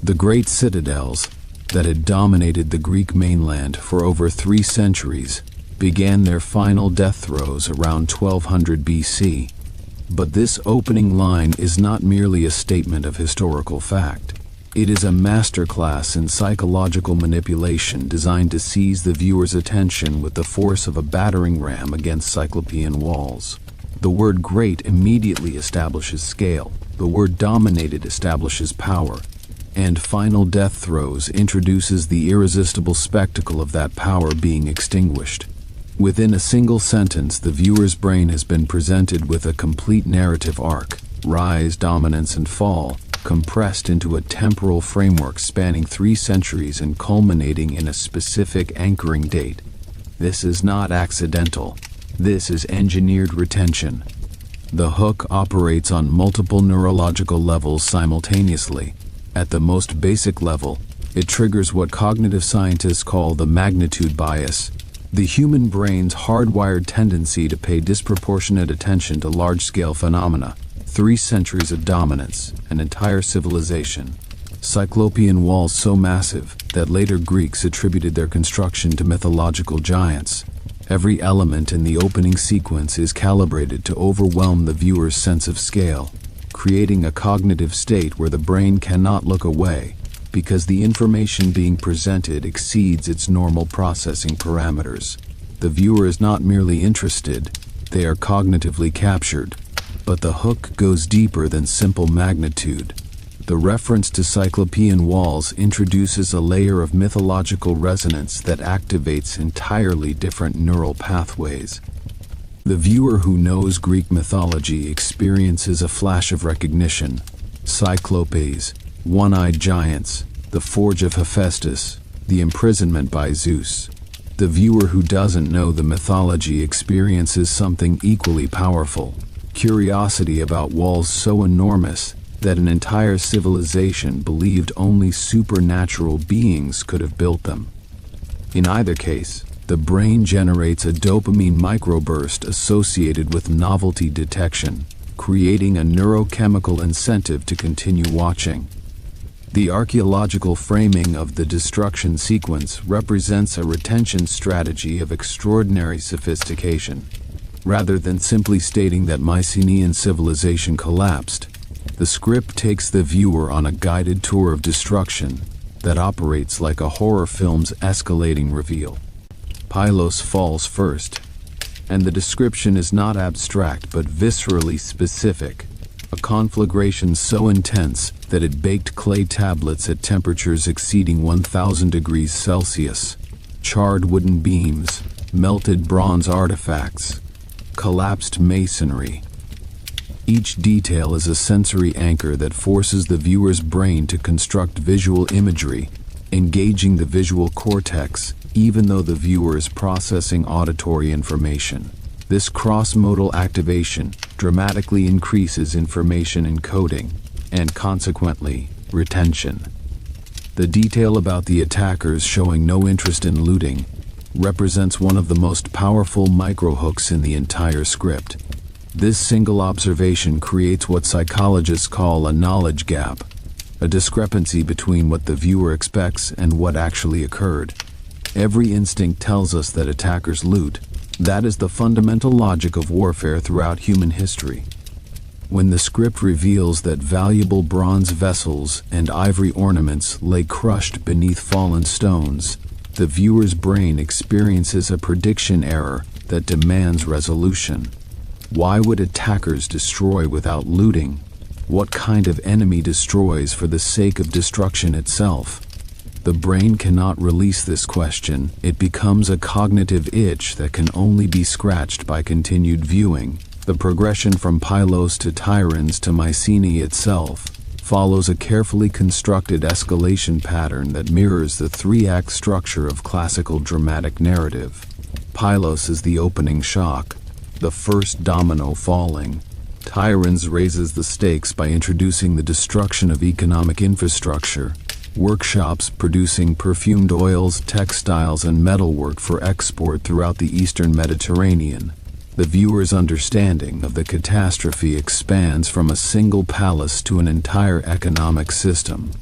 The great citadels that had dominated the Greek mainland for over 3 centuries began their final death throes around 1200 BC. But this opening line is not merely a statement of historical fact. It is a masterclass in psychological manipulation designed to seize the viewer's attention with the force of a battering ram against Cyclopean walls. The word great immediately establishes scale. The word dominated establishes power. And final death throes introduces the irresistible spectacle of that power being extinguished. Within a single sentence, the viewer's brain has been presented with a complete narrative arc, rise, dominance, and fall, compressed into a temporal framework spanning 3 centuries and culminating in a specific anchoring date. This is not accidental. This is engineered retention. The hook operates on multiple neurological levels simultaneously. At the most basic level, it triggers what cognitive scientists call the magnitude bias, the human brain's hardwired tendency to pay disproportionate attention to large-scale phenomena. 3 centuries of dominance, an entire civilization. Cyclopean walls so massive that later Greeks attributed their construction to mythological giants. Every element in the opening sequence is calibrated to overwhelm the viewer's sense of scale, creating a cognitive state where the brain cannot look away, because the information being presented exceeds its normal processing parameters. The viewer is not merely interested, they are cognitively captured. But the hook goes deeper than simple magnitude. The reference to Cyclopean walls introduces a layer of mythological resonance that activates entirely different neural pathways. The viewer who knows Greek mythology experiences a flash of recognition. Cyclopes, one-eyed giants, the forge of Hephaestus, the imprisonment by Zeus. The viewer who doesn't know the mythology experiences something equally powerful. Curiosity about walls so enormous that an entire civilization believed only supernatural beings could have built them. In either case, the brain generates a dopamine microburst associated with novelty detection, creating a neurochemical incentive to continue watching. The archaeological framing of the destruction sequence represents a retention strategy of extraordinary sophistication. Rather than simply stating that Mycenaean civilization collapsed, the script takes the viewer on a guided tour of destruction that operates like a horror film's escalating reveal. Pylos falls first, and the description is not abstract but viscerally specific. A conflagration so intense that it baked clay tablets at temperatures exceeding 1000 degrees Celsius, charred wooden beams, melted bronze artifacts, collapsed masonry. Each detail is a sensory anchor that forces the viewer's brain to construct visual imagery, engaging the visual cortex, even though the viewer is processing auditory information. This cross-modal activation dramatically increases information encoding, and consequently, retention. The detail about the attackers showing no interest in looting represents one of the most powerful microhooks in the entire script. This single observation creates what psychologists call a knowledge gap, a discrepancy between what the viewer expects and what actually occurred. Every instinct tells us that attackers loot. That is the fundamental logic of warfare throughout human history. When the script reveals that valuable bronze vessels and ivory ornaments lay crushed beneath fallen stones, the viewer's brain experiences a prediction error that demands resolution. Why would attackers destroy without looting? What kind of enemy destroys for the sake of destruction itself? The brain cannot release this question. It becomes a cognitive itch that can only be scratched by continued viewing. The progression from Pylos to Tiryns to Mycenae itself follows a carefully constructed escalation pattern that mirrors the 3-act structure of classical dramatic narrative. Pylos is the opening shock, the first domino falling. Tiryns raises the stakes by introducing the destruction of economic infrastructure, workshops producing perfumed oils, textiles, and metalwork for export throughout the eastern Mediterranean. The viewer's understanding of the catastrophe expands from a single palace to an entire economic system.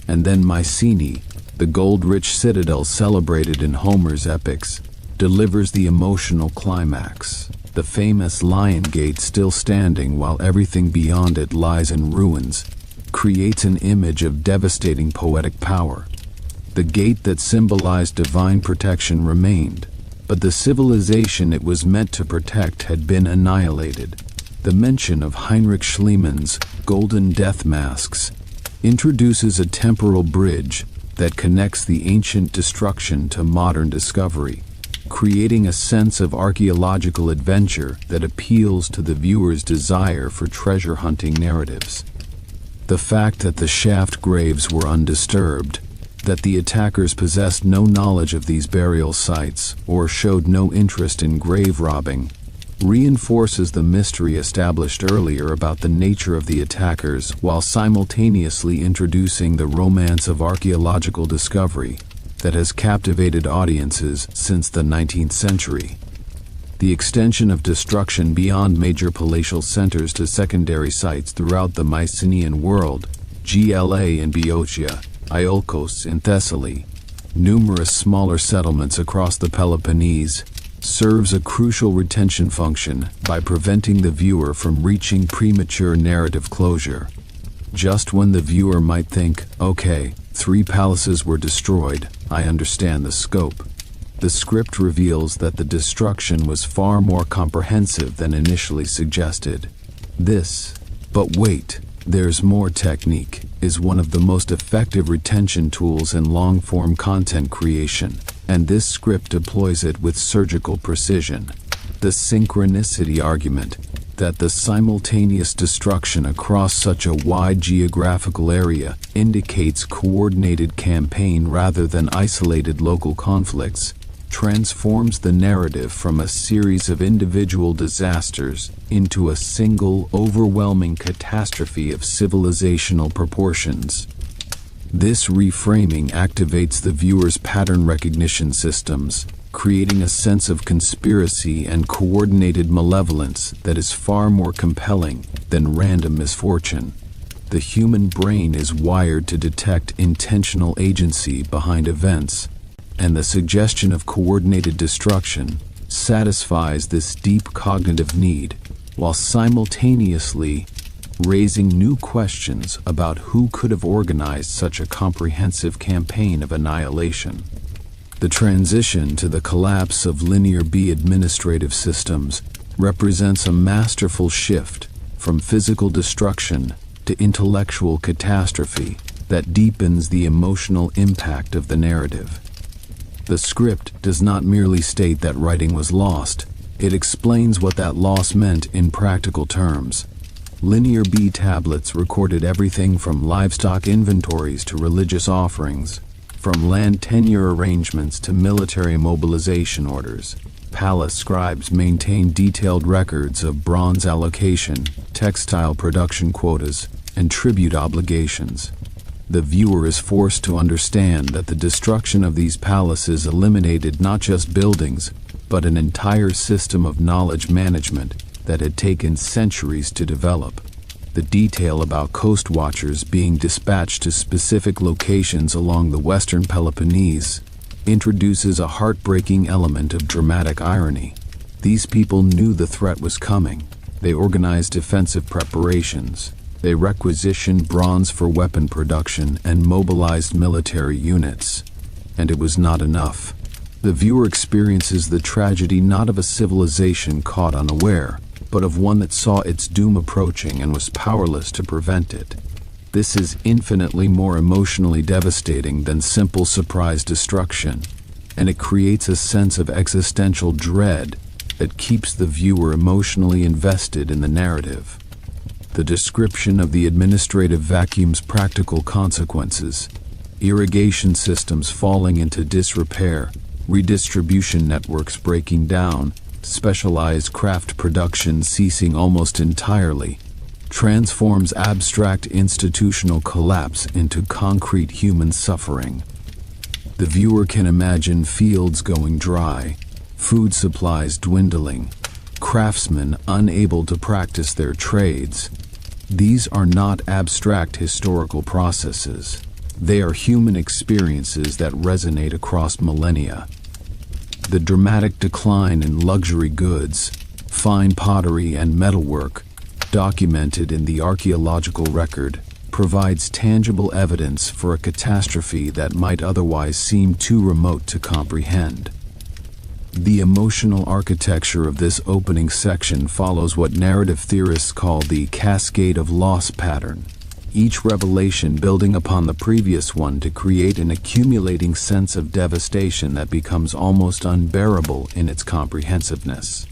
And then Mycenae, the gold-rich citadel celebrated in Homer's epics, delivers the emotional climax. The famous Lion Gate, still standing while everything beyond it lies in ruins, creates an image of devastating poetic power. The gate that symbolized divine protection remained, but the civilization it was meant to protect had been annihilated. The mention of Heinrich Schliemann's golden death masks introduces a temporal bridge that connects the ancient destruction to modern discovery, creating a sense of archaeological adventure that appeals to the viewer's desire for treasure-hunting narratives. The fact that the shaft graves were undisturbed, that the attackers possessed no knowledge of these burial sites or showed no interest in grave robbing, reinforces the mystery established earlier about the nature of the attackers, while simultaneously introducing the romance of archaeological discovery that has captivated audiences since the 19th century. The extension of destruction beyond major palatial centers to secondary sites throughout the Mycenaean world, Gla in Boeotia, Iolkos in Thessaly, numerous smaller settlements across the Peloponnese, serves a crucial retention function by preventing the viewer from reaching premature narrative closure. Just when the viewer might think, okay, 3 palaces were destroyed, I understand the scope, the script reveals that the destruction was far more comprehensive than initially suggested. This, but wait, there's more technique, is one of the most effective retention tools in long-form content creation, and this script deploys it with surgical precision. The synchronicity argument, that the simultaneous destruction across such a wide geographical area indicates coordinated campaign rather than isolated local conflicts, transforms the narrative from a series of individual disasters into a single, overwhelming catastrophe of civilizational proportions. This reframing activates the viewer's pattern recognition systems, creating a sense of conspiracy and coordinated malevolence that is far more compelling than random misfortune. The human brain is wired to detect intentional agency behind events, and the suggestion of coordinated destruction satisfies this deep cognitive need, while simultaneously raising new questions about who could have organized such a comprehensive campaign of annihilation. The transition to the collapse of Linear B administrative systems represents a masterful shift from physical destruction to intellectual catastrophe that deepens the emotional impact of the narrative. The script does not merely state that writing was lost, it explains what that loss meant in practical terms. Linear B tablets recorded everything from livestock inventories to religious offerings, from land tenure arrangements to military mobilization orders. Palace scribes maintained detailed records of bronze allocation, textile production quotas, and tribute obligations. The viewer is forced to understand that the destruction of these palaces eliminated not just buildings, but an entire system of knowledge management that had taken centuries to develop. The detail about coast watchers being dispatched to specific locations along the western Peloponnese introduces a heartbreaking element of dramatic irony. These people knew the threat was coming. They organized defensive preparations. They requisitioned bronze for weapon production and mobilized military units. And it was not enough. The viewer experiences the tragedy not of a civilization caught unaware, but of one that saw its doom approaching and was powerless to prevent it. This is infinitely more emotionally devastating than simple surprise destruction, and it creates a sense of existential dread that keeps the viewer emotionally invested in the narrative. The description of the administrative vacuum's practical consequences, irrigation systems falling into disrepair, redistribution networks breaking down, specialized craft production ceasing almost entirely, transforms abstract institutional collapse into concrete human suffering. The viewer can imagine fields going dry, food supplies dwindling, craftsmen unable to practice their trades. These are not abstract historical processes. They are human experiences that resonate across millennia. The dramatic decline in luxury goods, fine pottery and metalwork, documented in the archaeological record, provides tangible evidence for a catastrophe that might otherwise seem too remote to comprehend. The emotional architecture of this opening section follows what narrative theorists call the cascade of loss pattern, each revelation building upon the previous one to create an accumulating sense of devastation that becomes almost unbearable in its comprehensiveness.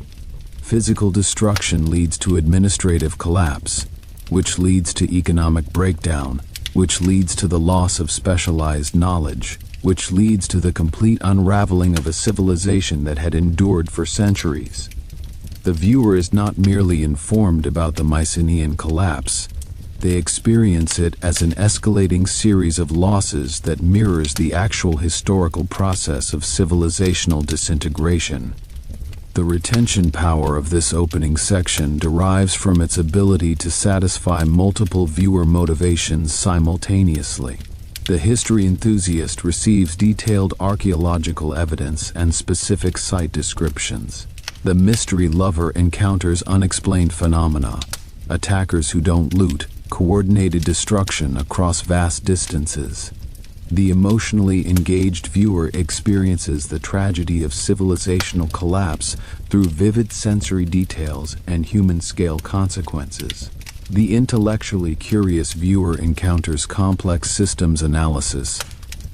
Physical destruction leads to administrative collapse, which leads to economic breakdown, which leads to the loss of specialized knowledge, which leads to the complete unraveling of a civilization that had endured for centuries. The viewer is not merely informed about the Mycenaean collapse, they experience it as an escalating series of losses that mirrors the actual historical process of civilizational disintegration. The retention power of this opening section derives from its ability to satisfy multiple viewer motivations simultaneously. The history enthusiast receives detailed archaeological evidence and specific site descriptions. The mystery lover encounters unexplained phenomena, attackers who don't loot, coordinated destruction across vast distances. The emotionally engaged viewer experiences the tragedy of civilizational collapse through vivid sensory details and human-scale consequences. The intellectually curious viewer encounters complex systems analysis,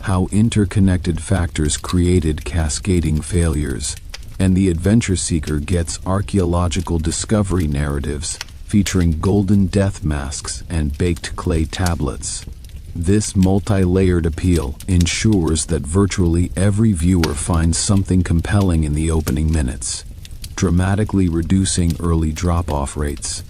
how interconnected factors created cascading failures, and the adventure seeker gets archaeological discovery narratives featuring golden death masks and baked clay tablets. This multi-layered appeal ensures that virtually every viewer finds something compelling in the opening minutes, dramatically reducing early drop-off rates.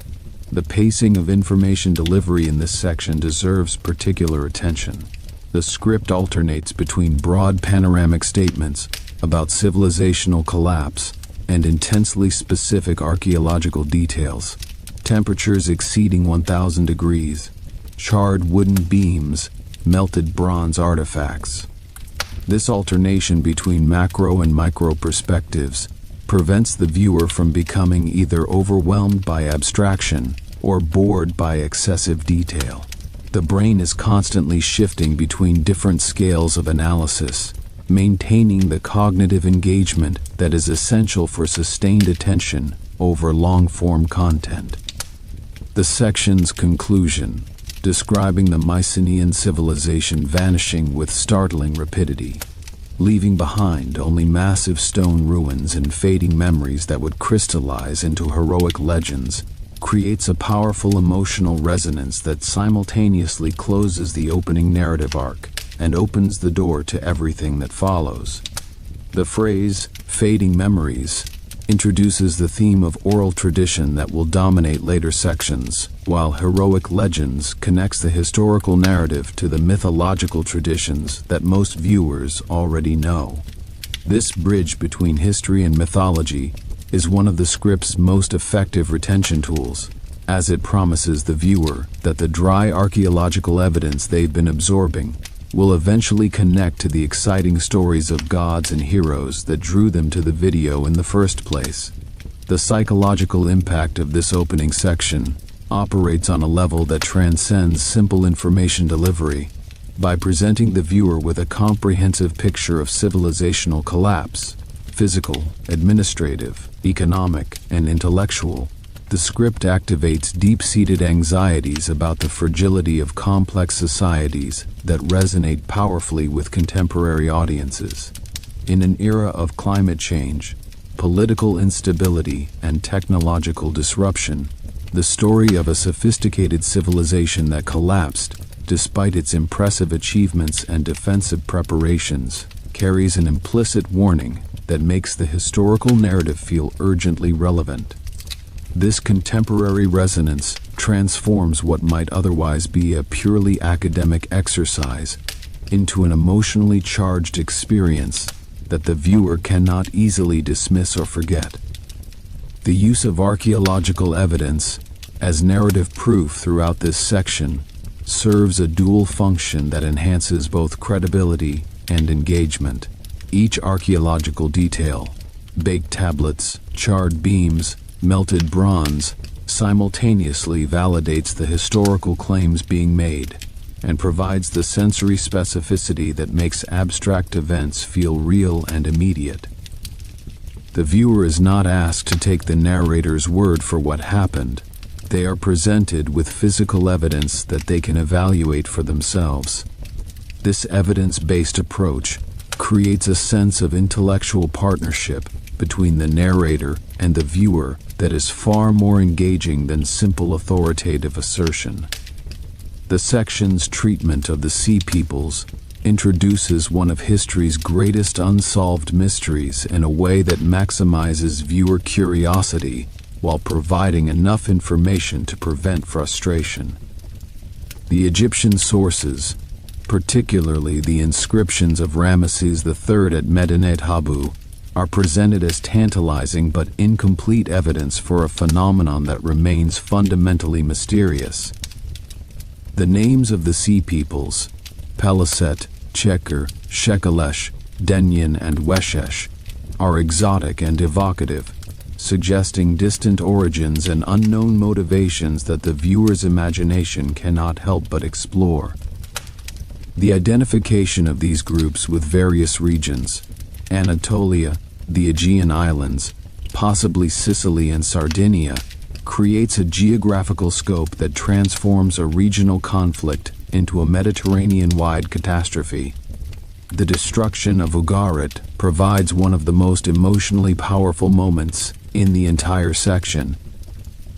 The pacing of information delivery in this section deserves particular attention. The script alternates between broad panoramic statements about civilizational collapse and intensely specific archaeological details. Temperatures exceeding 1,000 degrees, charred wooden beams, melted bronze artifacts. This alternation between macro and micro perspectives prevents the viewer from becoming either overwhelmed by abstraction or bored by excessive detail. The brain is constantly shifting between different scales of analysis, maintaining the cognitive engagement that is essential for sustained attention over long-form content. The section's conclusion, describing the Mycenaean civilization vanishing with startling rapidity, leaving behind only massive stone ruins and fading memories that would crystallize into heroic legends, creates a powerful emotional resonance that simultaneously closes the opening narrative arc and opens the door to everything that follows. The phrase, "fading memories," introduces the theme of oral tradition that will dominate later sections, while heroic legends connects the historical narrative to the mythological traditions that most viewers already know. This bridge between history and mythology is one of the script's most effective retention tools, as it promises the viewer that the dry archaeological evidence they've been absorbing will eventually connect to the exciting stories of gods and heroes that drew them to the video in the first place. The psychological impact of this opening section operates on a level that transcends simple information delivery. By presenting the viewer with a comprehensive picture of civilizational collapse, physical, administrative, economic, and intellectual, the script activates deep-seated anxieties about the fragility of complex societies that resonate powerfully with contemporary audiences. In an era of climate change, political instability, and technological disruption, the story of a sophisticated civilization that collapsed, despite its impressive achievements and defensive preparations, carries an implicit warning that makes the historical narrative feel urgently relevant. This contemporary resonance transforms what might otherwise be a purely academic exercise into an emotionally charged experience that the viewer cannot easily dismiss or forget. The use of archaeological evidence as narrative proof throughout this section serves a dual function that enhances both credibility and engagement. Each archaeological detail, baked tablets, charred beams, melted bronze, simultaneously validates the historical claims being made and provides the sensory specificity that makes abstract events feel real and immediate. The viewer is not asked to take the narrator's word for what happened. They are presented with physical evidence that they can evaluate for themselves. This evidence-based approach creates a sense of intellectual partnership between the narrator and the viewer that is far more engaging than simple authoritative assertion. The section's treatment of the Sea Peoples introduces one of history's greatest unsolved mysteries in a way that maximizes viewer curiosity while providing enough information to prevent frustration. The Egyptian sources, particularly the inscriptions of Ramesses III at Medinet Habu, are presented as tantalizing but incomplete evidence for a phenomenon that remains fundamentally mysterious. The names of the Sea Peoples, Paliset, Cheker, Shekelesh, Denyen, and Weshesh, are exotic and evocative, suggesting distant origins and unknown motivations that the viewer's imagination cannot help but explore. The identification of these groups with various regions, Anatolia, the Aegean Islands, possibly Sicily and Sardinia, creates a geographical scope that transforms a regional conflict into a Mediterranean-wide catastrophe. The destruction of Ugarit provides one of the most emotionally powerful moments in the entire section.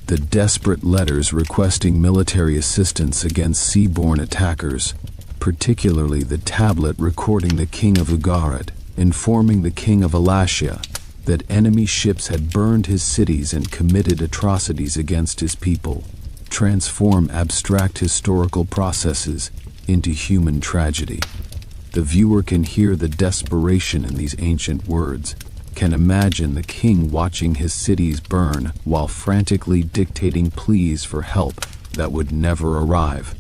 The desperate letters requesting military assistance against seaborne attackers, particularly the tablet recording the king of Ugarit, informing the king of Alasia that enemy ships had burned his cities and committed atrocities against his people, transform abstract historical processes into human tragedy. The viewer can hear the desperation in these ancient words, can imagine the king watching his cities burn while frantically dictating pleas for help that would never arrive.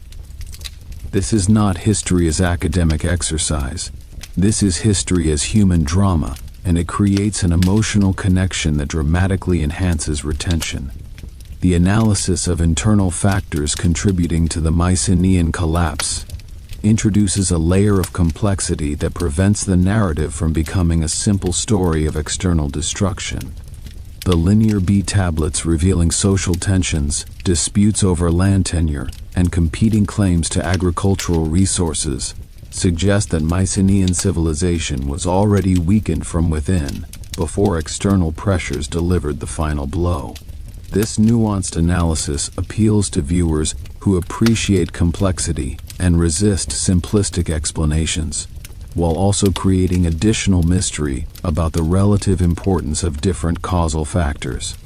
This is not history as academic exercise. This is history as human drama, and it creates an emotional connection that dramatically enhances retention. The analysis of internal factors contributing to the Mycenaean collapse introduces a layer of complexity that prevents the narrative from becoming a simple story of external destruction. The linear B tablets revealing social tensions, disputes over land tenure, and competing claims to agricultural resources suggest that Mycenaean civilization was already weakened from within before external pressures delivered the final blow. This nuanced analysis appeals to viewers who appreciate complexity and resist simplistic explanations, while also creating additional mystery about the relative importance of different causal factors.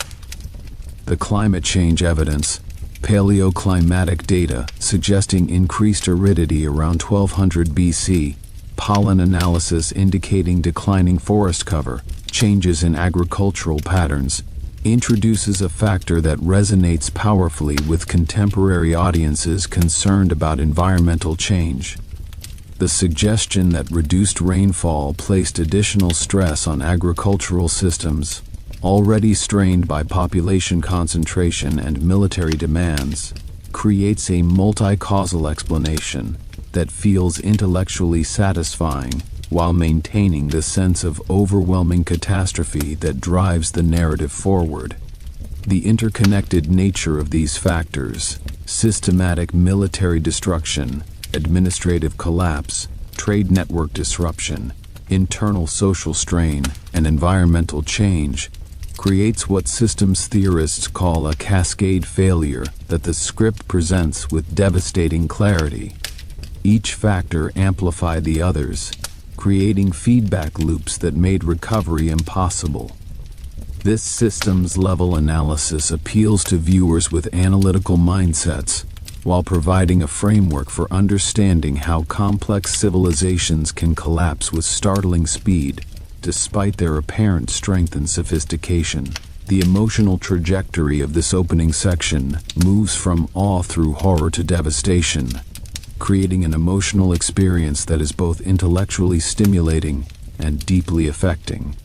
The climate change evidence, paleoclimatic data suggesting increased aridity around 1200 BC, pollen analysis indicating declining forest cover, changes in agricultural patterns, introduces a factor that resonates powerfully with contemporary audiences concerned about environmental change. The suggestion that reduced rainfall placed additional stress on agricultural systems, already strained by population concentration and military demands, creates a multi-causal explanation that feels intellectually satisfying while maintaining the sense of overwhelming catastrophe that drives the narrative forward. The interconnected nature of these factors, systematic military destruction, administrative collapse, trade network disruption, internal social strain, and environmental change, creates what systems theorists call a cascade failure that the script presents with devastating clarity. Each factor amplified the others, creating feedback loops that made recovery impossible. This systems-level analysis appeals to viewers with analytical mindsets, while providing a framework for understanding how complex civilizations can collapse with startling speed, despite their apparent strength and sophistication. The emotional trajectory of this opening section moves from awe through horror to devastation, creating an emotional experience that is both intellectually stimulating and deeply affecting.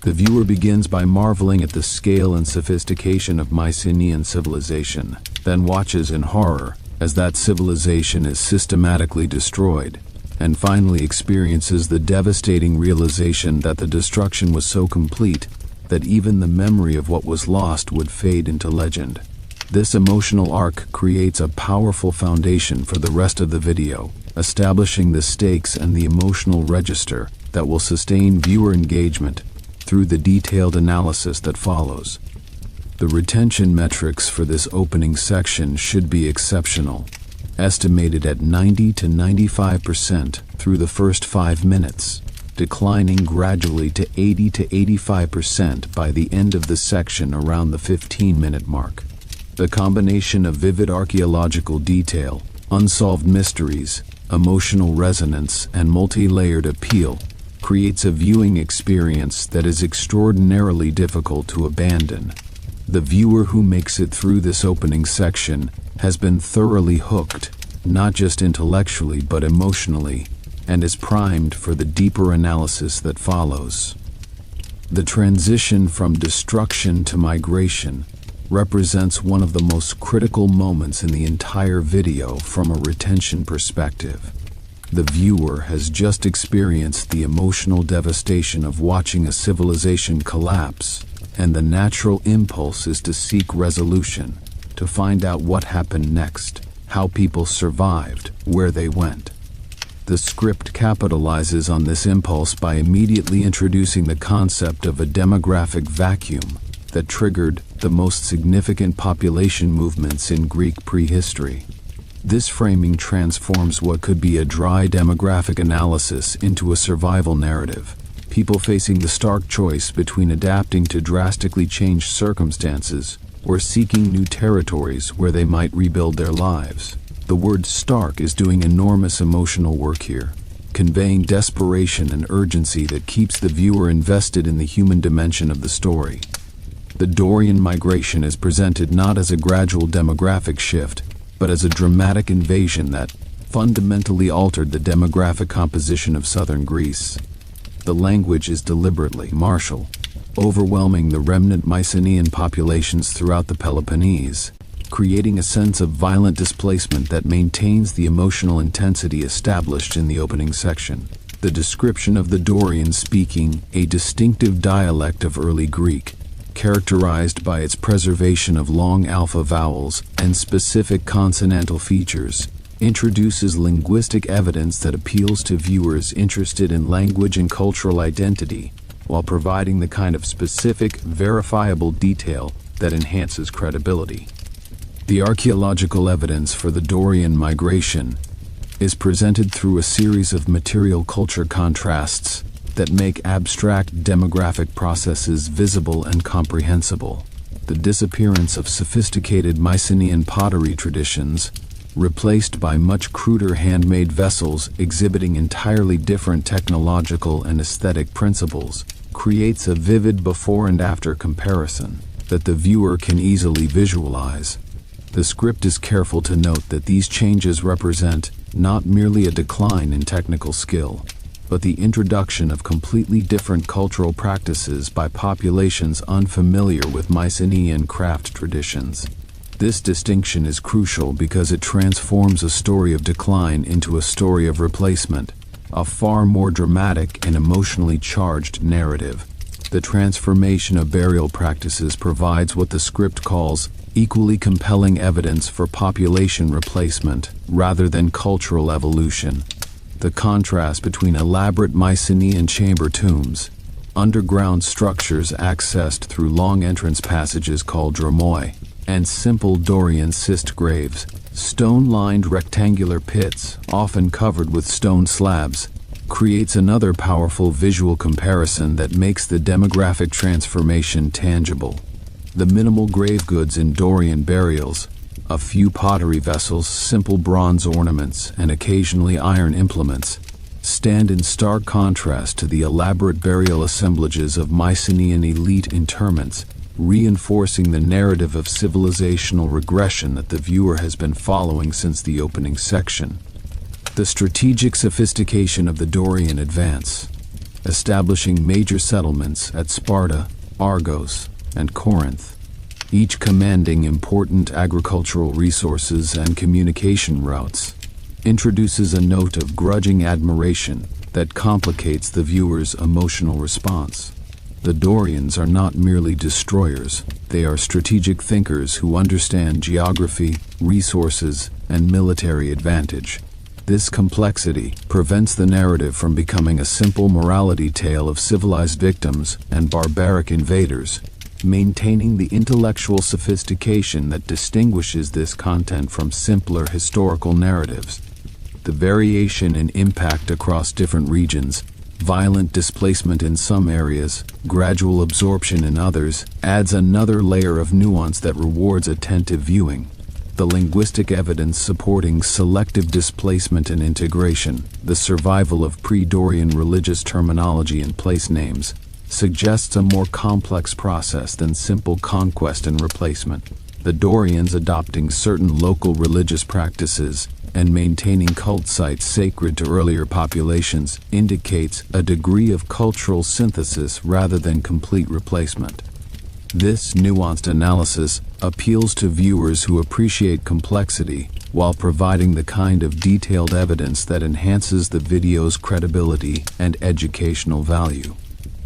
The viewer begins by marveling at the scale and sophistication of Mycenaean civilization, then watches in horror as that civilization is systematically destroyed, and finally experiences the devastating realization that the destruction was so complete that even the memory of what was lost would fade into legend. This emotional arc creates a powerful foundation for the rest of the video, establishing the stakes and the emotional register that will sustain viewer engagement through the detailed analysis that follows. The retention metrics for this opening section should be exceptional, estimated at 90 to 95% through the first 5 minutes, declining gradually to 80 to 85% by the end of the section around the 15-minute mark. The combination of vivid archaeological detail, unsolved mysteries, emotional resonance, and multi-layered appeal creates a viewing experience that is extraordinarily difficult to abandon. The viewer who makes it through this opening section has been thoroughly hooked, not just intellectually but emotionally, and is primed for the deeper analysis that follows. The transition from destruction to migration represents one of the most critical moments in the entire video from a retention perspective. The viewer has just experienced the emotional devastation of watching a civilization collapse, and the natural impulse is to seek resolution, to find out what happened next, how people survived, where they went. The script capitalizes on this impulse by immediately introducing the concept of a demographic vacuum that triggered the most significant population movements in Greek prehistory. This framing transforms what could be a dry demographic analysis into a survival narrative, people facing the stark choice between adapting to drastically changed circumstances or seeking new territories where they might rebuild their lives. The word stark is doing enormous emotional work here, conveying desperation and urgency that keeps the viewer invested in the human dimension of the story. The Dorian migration is presented not as a gradual demographic shift, but as a dramatic invasion that fundamentally altered the demographic composition of southern Greece. The language is deliberately martial, overwhelming the remnant Mycenaean populations throughout the Peloponnese, creating a sense of violent displacement that maintains the emotional intensity established in the opening section. The description of the Dorians speaking a distinctive dialect of early Greek, characterized by its preservation of long alpha vowels and specific consonantal features, introduces linguistic evidence that appeals to viewers interested in language and cultural identity, while providing the kind of specific, verifiable detail that enhances credibility. The archaeological evidence for the Dorian migration is presented through a series of material culture contrasts that make abstract demographic processes visible and comprehensible. The disappearance of sophisticated Mycenaean pottery traditions, replaced by much cruder handmade vessels exhibiting entirely different technological and aesthetic principles, creates a vivid before and after comparison that the viewer can easily visualize. The script is careful to note that these changes represent not merely a decline in technical skill, but the introduction of completely different cultural practices by populations unfamiliar with Mycenaean craft traditions. This distinction is crucial because it transforms a story of decline into a story of replacement, a far more dramatic and emotionally charged narrative. The transformation of burial practices provides what the script calls equally compelling evidence for population replacement rather than cultural evolution. The contrast between elaborate Mycenaean chamber tombs, underground structures accessed through long entrance passages called dromoi, and simple Dorian cist graves, stone-lined rectangular pits, often covered with stone slabs, creates another powerful visual comparison that makes the demographic transformation tangible. The minimal grave goods in Dorian burials, a few pottery vessels, simple bronze ornaments, and occasionally iron implements, stand in stark contrast to the elaborate burial assemblages of Mycenaean elite interments, reinforcing the narrative of civilizational regression that the viewer has been following since the opening section. The strategic sophistication of the Dorian advance, establishing major settlements at Sparta, Argos, and Corinth, each commanding important agricultural resources and communication routes, introduces a note of grudging admiration that complicates the viewer's emotional response. The Dorians are not merely destroyers, they are strategic thinkers who understand geography, resources, and military advantage. This complexity prevents the narrative from becoming a simple morality tale of civilized victims and barbaric invaders, maintaining the intellectual sophistication that distinguishes this content from simpler historical narratives. The variation in impact across different regions, violent displacement in some areas, gradual absorption in others, adds another layer of nuance that rewards attentive viewing. The linguistic evidence supporting selective displacement and integration, the survival of pre-Dorian religious terminology and place names, suggests a more complex process than simple conquest and replacement. The Dorians adopting certain local religious practices and maintaining cult sites sacred to earlier populations indicates a degree of cultural synthesis rather than complete replacement. This nuanced analysis appeals to viewers who appreciate complexity while providing the kind of detailed evidence that enhances the video's credibility and educational value.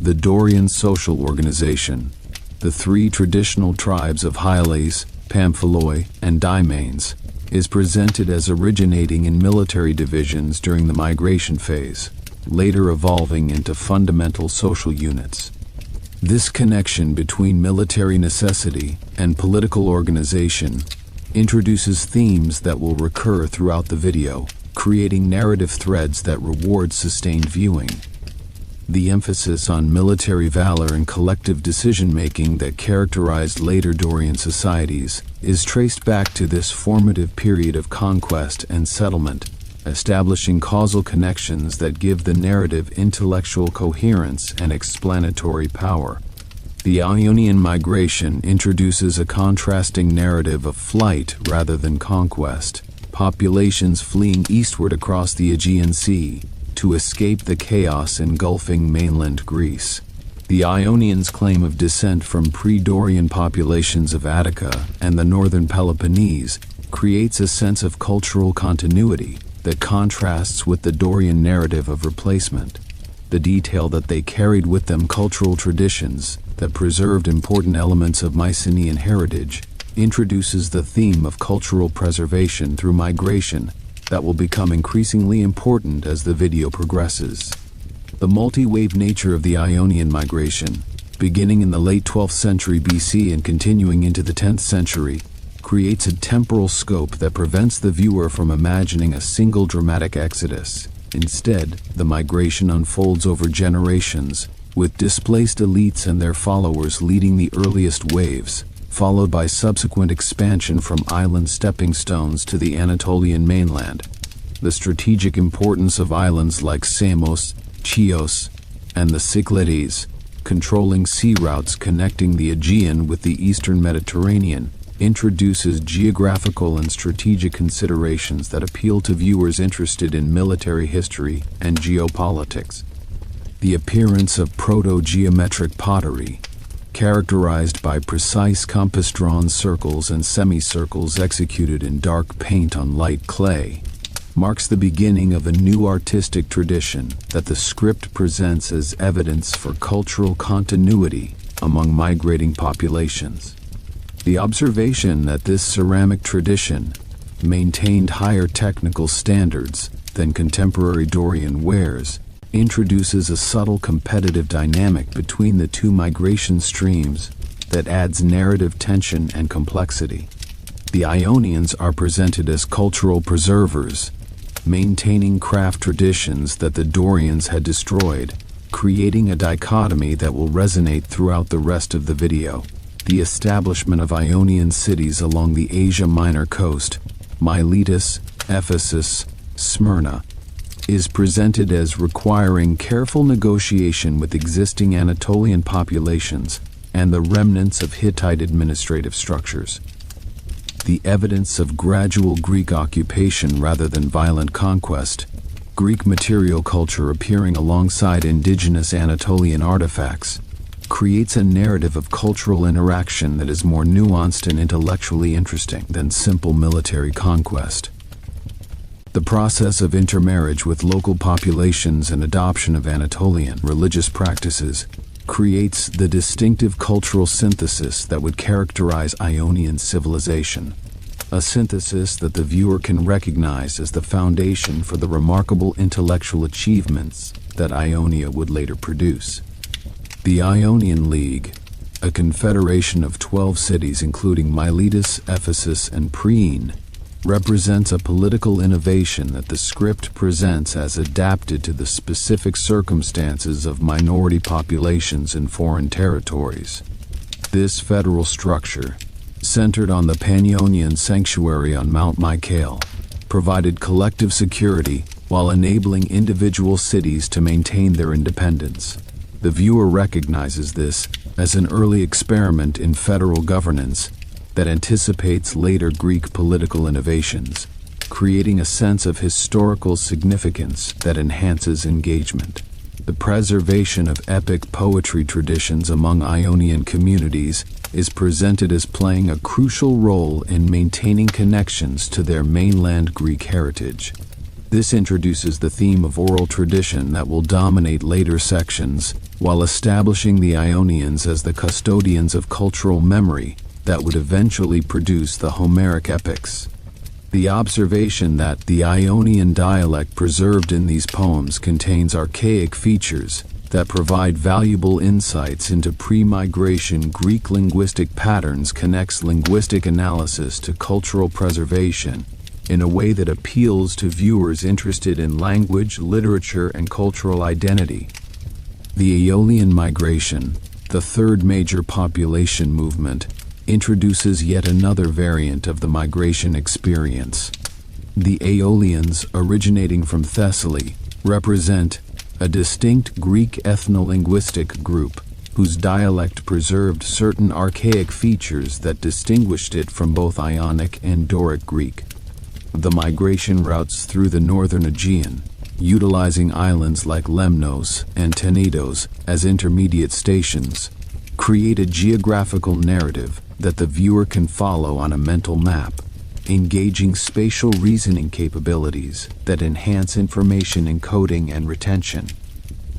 The Dorian social organization. The three traditional tribes of Hyles, Pamphiloi, and Dymanes is presented as originating in military divisions during the migration phase, later evolving into fundamental social units. This connection between military necessity and political organization introduces themes that will recur throughout the video, creating narrative threads that reward sustained viewing. The emphasis on military valor and collective decision-making that characterized later Dorian societies is traced back to this formative period of conquest and settlement, establishing causal connections that give the narrative intellectual coherence and explanatory power. The Ionian migration introduces a contrasting narrative of flight rather than conquest, populations fleeing eastward across the Aegean Sea to escape the chaos engulfing mainland Greece. The Ionians' claim of descent from pre-Dorian populations of Attica and the northern Peloponnese creates a sense of cultural continuity that contrasts with the Dorian narrative of replacement. The detail that they carried with them cultural traditions that preserved important elements of Mycenaean heritage introduces the theme of cultural preservation through migration that will become increasingly important as the video progresses. The multi-wave nature of the Ionian migration, beginning in the late 12th century BC and continuing into the 10th century, creates a temporal scope that prevents the viewer from imagining a single dramatic exodus. Instead, the migration unfolds over generations, with displaced elites and their followers leading the earliest waves, followed by subsequent expansion from island stepping stones to the Anatolian mainland. The strategic importance of islands like Samos, Chios, and the Cyclopes, controlling sea routes connecting the Aegean with the eastern Mediterranean, introduces geographical and strategic considerations that appeal to viewers interested in military history and geopolitics. The appearance of proto-geometric pottery, characterized by precise compass-drawn circles and semicircles executed in dark paint on light clay, marks the beginning of a new artistic tradition that the script presents as evidence for cultural continuity among migrating populations. The observation that this ceramic tradition maintained higher technical standards than contemporary Dorian wares introduces a subtle competitive dynamic between the two migration streams that adds narrative tension and complexity. The Ionians are presented as cultural preservers, maintaining craft traditions that the Dorians had destroyed, creating a dichotomy that will resonate throughout the rest of the video. The establishment of Ionian cities along the Asia Minor coast, Miletus, Ephesus, Smyrna, is presented as requiring careful negotiation with existing Anatolian populations and the remnants of Hittite administrative structures. the evidence of gradual Greek occupation rather than violent conquest, Greek material culture appearing alongside indigenous Anatolian artifacts, creates a narrative of cultural interaction that is more nuanced and intellectually interesting than simple military conquest. The process of intermarriage with local populations and adoption of Anatolian religious practices creates the distinctive cultural synthesis that would characterize Ionian civilization, a synthesis that the viewer can recognize as the foundation for the remarkable intellectual achievements that Ionia would later produce. The Ionian League, a confederation of 12 cities including Miletus, Ephesus, and Priene, represents a political innovation that the script presents as adapted to the specific circumstances of minority populations in foreign territories. This federal structure, centered on the Panionian sanctuary on Mount Mycenae, provided collective security while enabling individual cities to maintain their independence. The viewer recognizes this as an early experiment in federal governance that anticipates later Greek political innovations, creating a sense of historical significance that enhances engagement. The preservation of epic poetry traditions among Ionian communities is presented as playing a crucial role in maintaining connections to their mainland Greek heritage. This introduces the theme of oral tradition that will dominate later sections, while establishing the Ionians as the custodians of cultural memory that would eventually produce the Homeric epics. The observation that the Ionian dialect preserved in these poems contains archaic features that provide valuable insights into pre-migration Greek linguistic patterns connects linguistic analysis to cultural preservation in a way that appeals to viewers interested in language, literature, and cultural identity. The Aeolian migration, the third major population movement, introduces yet another variant of the migration experience. The Aeolians, originating from Thessaly, represent a distinct Greek ethno-linguistic group whose dialect preserved certain archaic features that distinguished it from both Ionic and Doric Greek. The migration routes through the northern Aegean, utilizing islands like Lemnos and Tenedos as intermediate stations, create a geographical narrative that the viewer can follow on a mental map, engaging spatial reasoning capabilities that enhance information encoding and retention.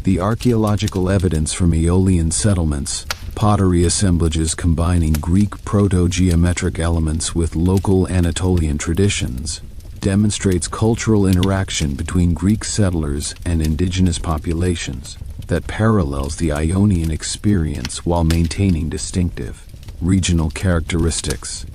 The archaeological evidence from Aeolian settlements, pottery assemblages combining Greek proto-geometric elements with local Anatolian traditions, demonstrates cultural interaction between Greek settlers and indigenous populations that parallels the Ionian experience while maintaining distinctive regional characteristics.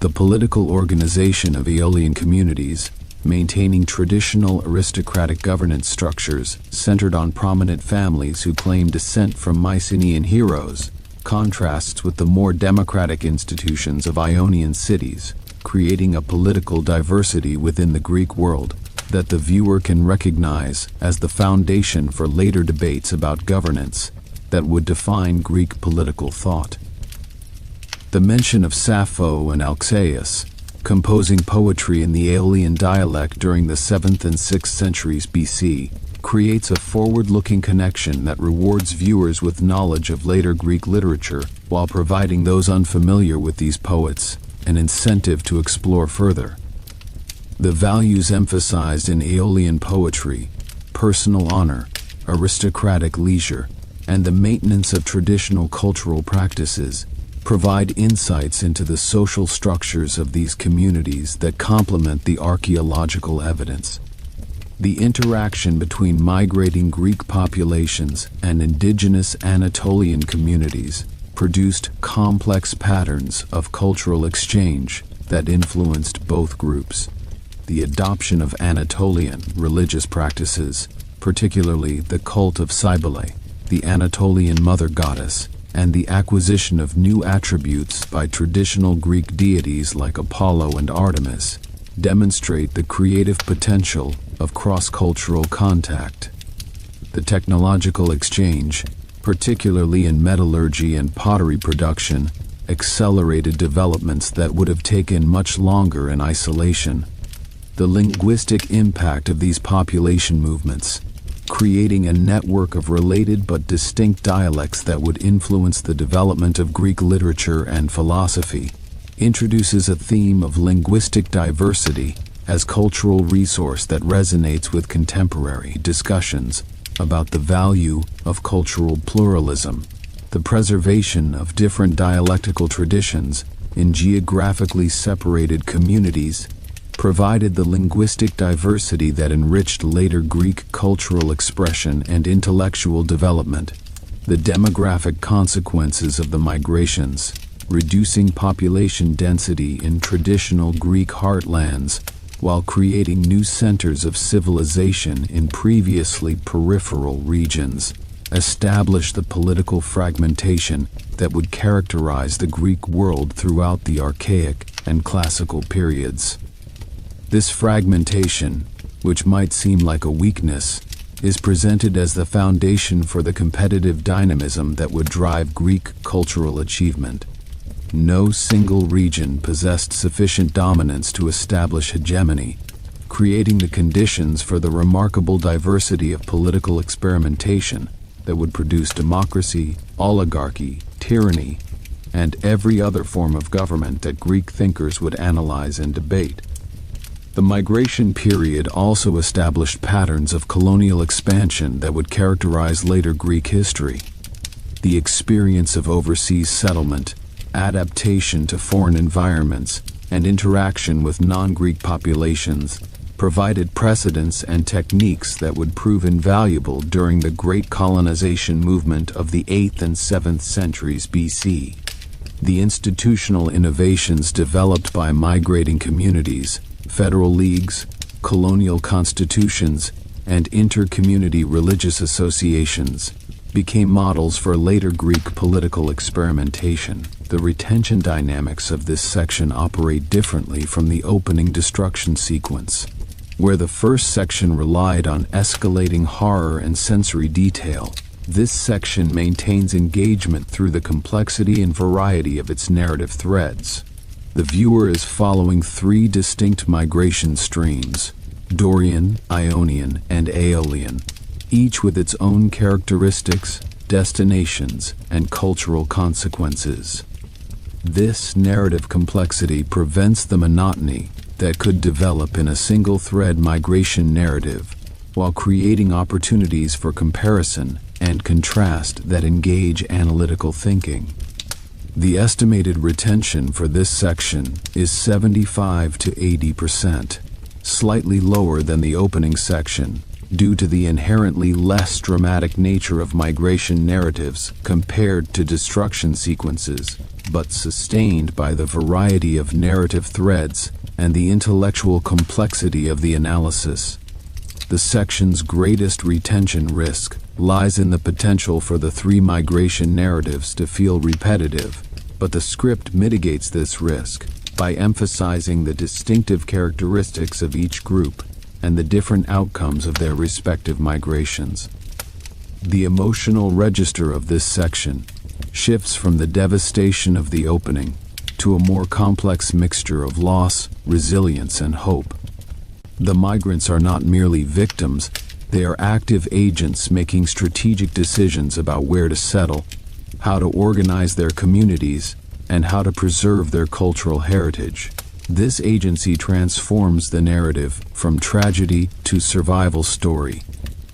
The political organization of Aeolian communities, maintaining traditional aristocratic governance structures centered on prominent families who claim descent from Mycenaean heroes, contrasts with the more democratic institutions of Ionian cities, creating a political diversity within the Greek world that the viewer can recognize as the foundation for later debates about governance that would define Greek political thought. The mention of Sappho and Alcaeus, composing poetry in the Aeolian dialect during the 7th and 6th centuries BC, creates a forward-looking connection that rewards viewers with knowledge of later Greek literature while providing those unfamiliar with these poets an incentive to explore further. The values emphasized in Aeolian poetry, personal honor, aristocratic leisure, and the maintenance of traditional cultural practices, provide insights into the social structures of these communities that complement the archaeological evidence. The interaction between migrating Greek populations and indigenous Anatolian communities produced complex patterns of cultural exchange that influenced both groups. The adoption of Anatolian religious practices, particularly the cult of Cybele, the Anatolian mother goddess, and the acquisition of new attributes by traditional Greek deities like Apollo and Artemis, demonstrate the creative potential of cross-cultural contact. The technological exchange, particularly in metallurgy and pottery production, accelerated developments that would have taken much longer in isolation. The linguistic impact of these population movements, creating a network of related but distinct dialects that would influence the development of Greek literature and philosophy, introduces a theme of linguistic diversity as cultural resource that resonates with contemporary discussions about the value of cultural pluralism, the preservation of different dialectical traditions in geographically separated communities, provided the linguistic diversity that enriched later Greek cultural expression and intellectual development. The demographic consequences of the migrations, reducing population density in traditional Greek heartlands, while creating new centers of civilization in previously peripheral regions, established the political fragmentation that would characterize the Greek world throughout the Archaic and Classical periods. This fragmentation, which might seem like a weakness, is presented as the foundation for the competitive dynamism that would drive Greek cultural achievement. No single region possessed sufficient dominance to establish hegemony, creating the conditions for the remarkable diversity of political experimentation that would produce democracy, oligarchy, tyranny, and every other form of government that Greek thinkers would analyze and debate. The migration period also established patterns of colonial expansion that would characterize later Greek history. The experience of overseas settlement, adaptation to foreign environments, and interaction with non-Greek populations provided precedents and techniques that would prove invaluable during the great colonization movement of the 8th and 7th centuries BC. The institutional innovations developed by migrating communities, federal leagues, colonial constitutions, and inter-community religious associations became models for later Greek political experimentation. The retention dynamics of this section operate differently from the opening destruction sequence, where the first section relied on escalating horror and sensory detail. This section maintains engagement through the complexity and variety of its narrative threads. The viewer is following three distinct migration streams: Dorian, Ionian, and Aeolian, each with its own characteristics, destinations, and cultural consequences. This narrative complexity prevents the monotony that could develop in a single-thread migration narrative, while creating opportunities for comparison and contrast that engage analytical thinking. The estimated retention for this section is 75 to 80%, slightly lower than the opening section, due to the inherently less dramatic nature of migration narratives compared to destruction sequences, but sustained by the variety of narrative threads and the intellectual complexity of the analysis. The section's greatest retention risk lies in the potential for the three migration narratives to feel repetitive, but the script mitigates this risk by emphasizing the distinctive characteristics of each group and the different outcomes of their respective migrations. The emotional register of this section shifts from the devastation of the opening to a more complex mixture of loss, resilience, and hope. The migrants are not merely victims, they are active agents making strategic decisions about where to settle, how to organize their communities, and how to preserve their cultural heritage. This agency transforms the narrative from tragedy to survival story,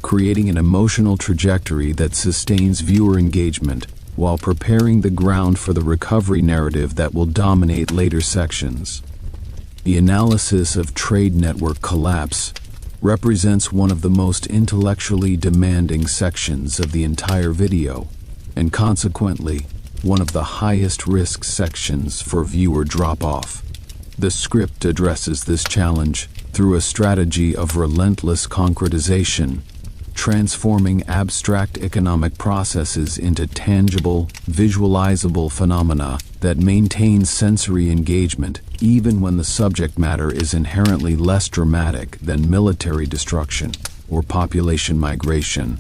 creating an emotional trajectory that sustains viewer engagement while preparing the ground for the recovery narrative that will dominate later sections. The analysis of trade network collapse represents one of the most intellectually demanding sections of the entire video, and consequently, one of the highest risk sections for viewer drop-off. The script addresses this challenge through a strategy of relentless concretization, transforming abstract economic processes into tangible, visualizable phenomena that maintain sensory engagement even when the subject matter is inherently less dramatic than military destruction or population migration.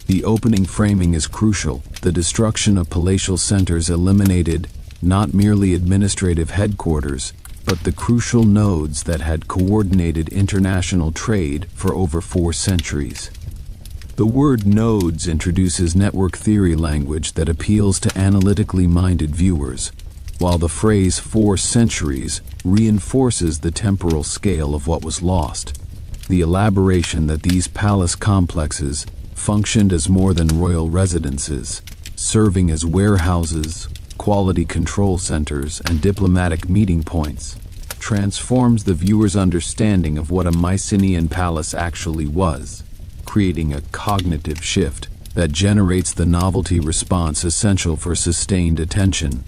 The opening framing is crucial. The destruction of palatial centers eliminated not merely administrative headquarters, but the crucial nodes that had coordinated international trade for over 4 centuries. The word nodes introduces network theory language that appeals to analytically minded viewers, while the phrase 4 centuries reinforces the temporal scale of what was lost. The elaboration that these palace complexes functioned as more than royal residences, serving as warehouses, quality control centers, and diplomatic meeting points, transforms the viewer's understanding of what a Mycenaean palace actually was, creating a cognitive shift that generates the novelty response essential for sustained attention.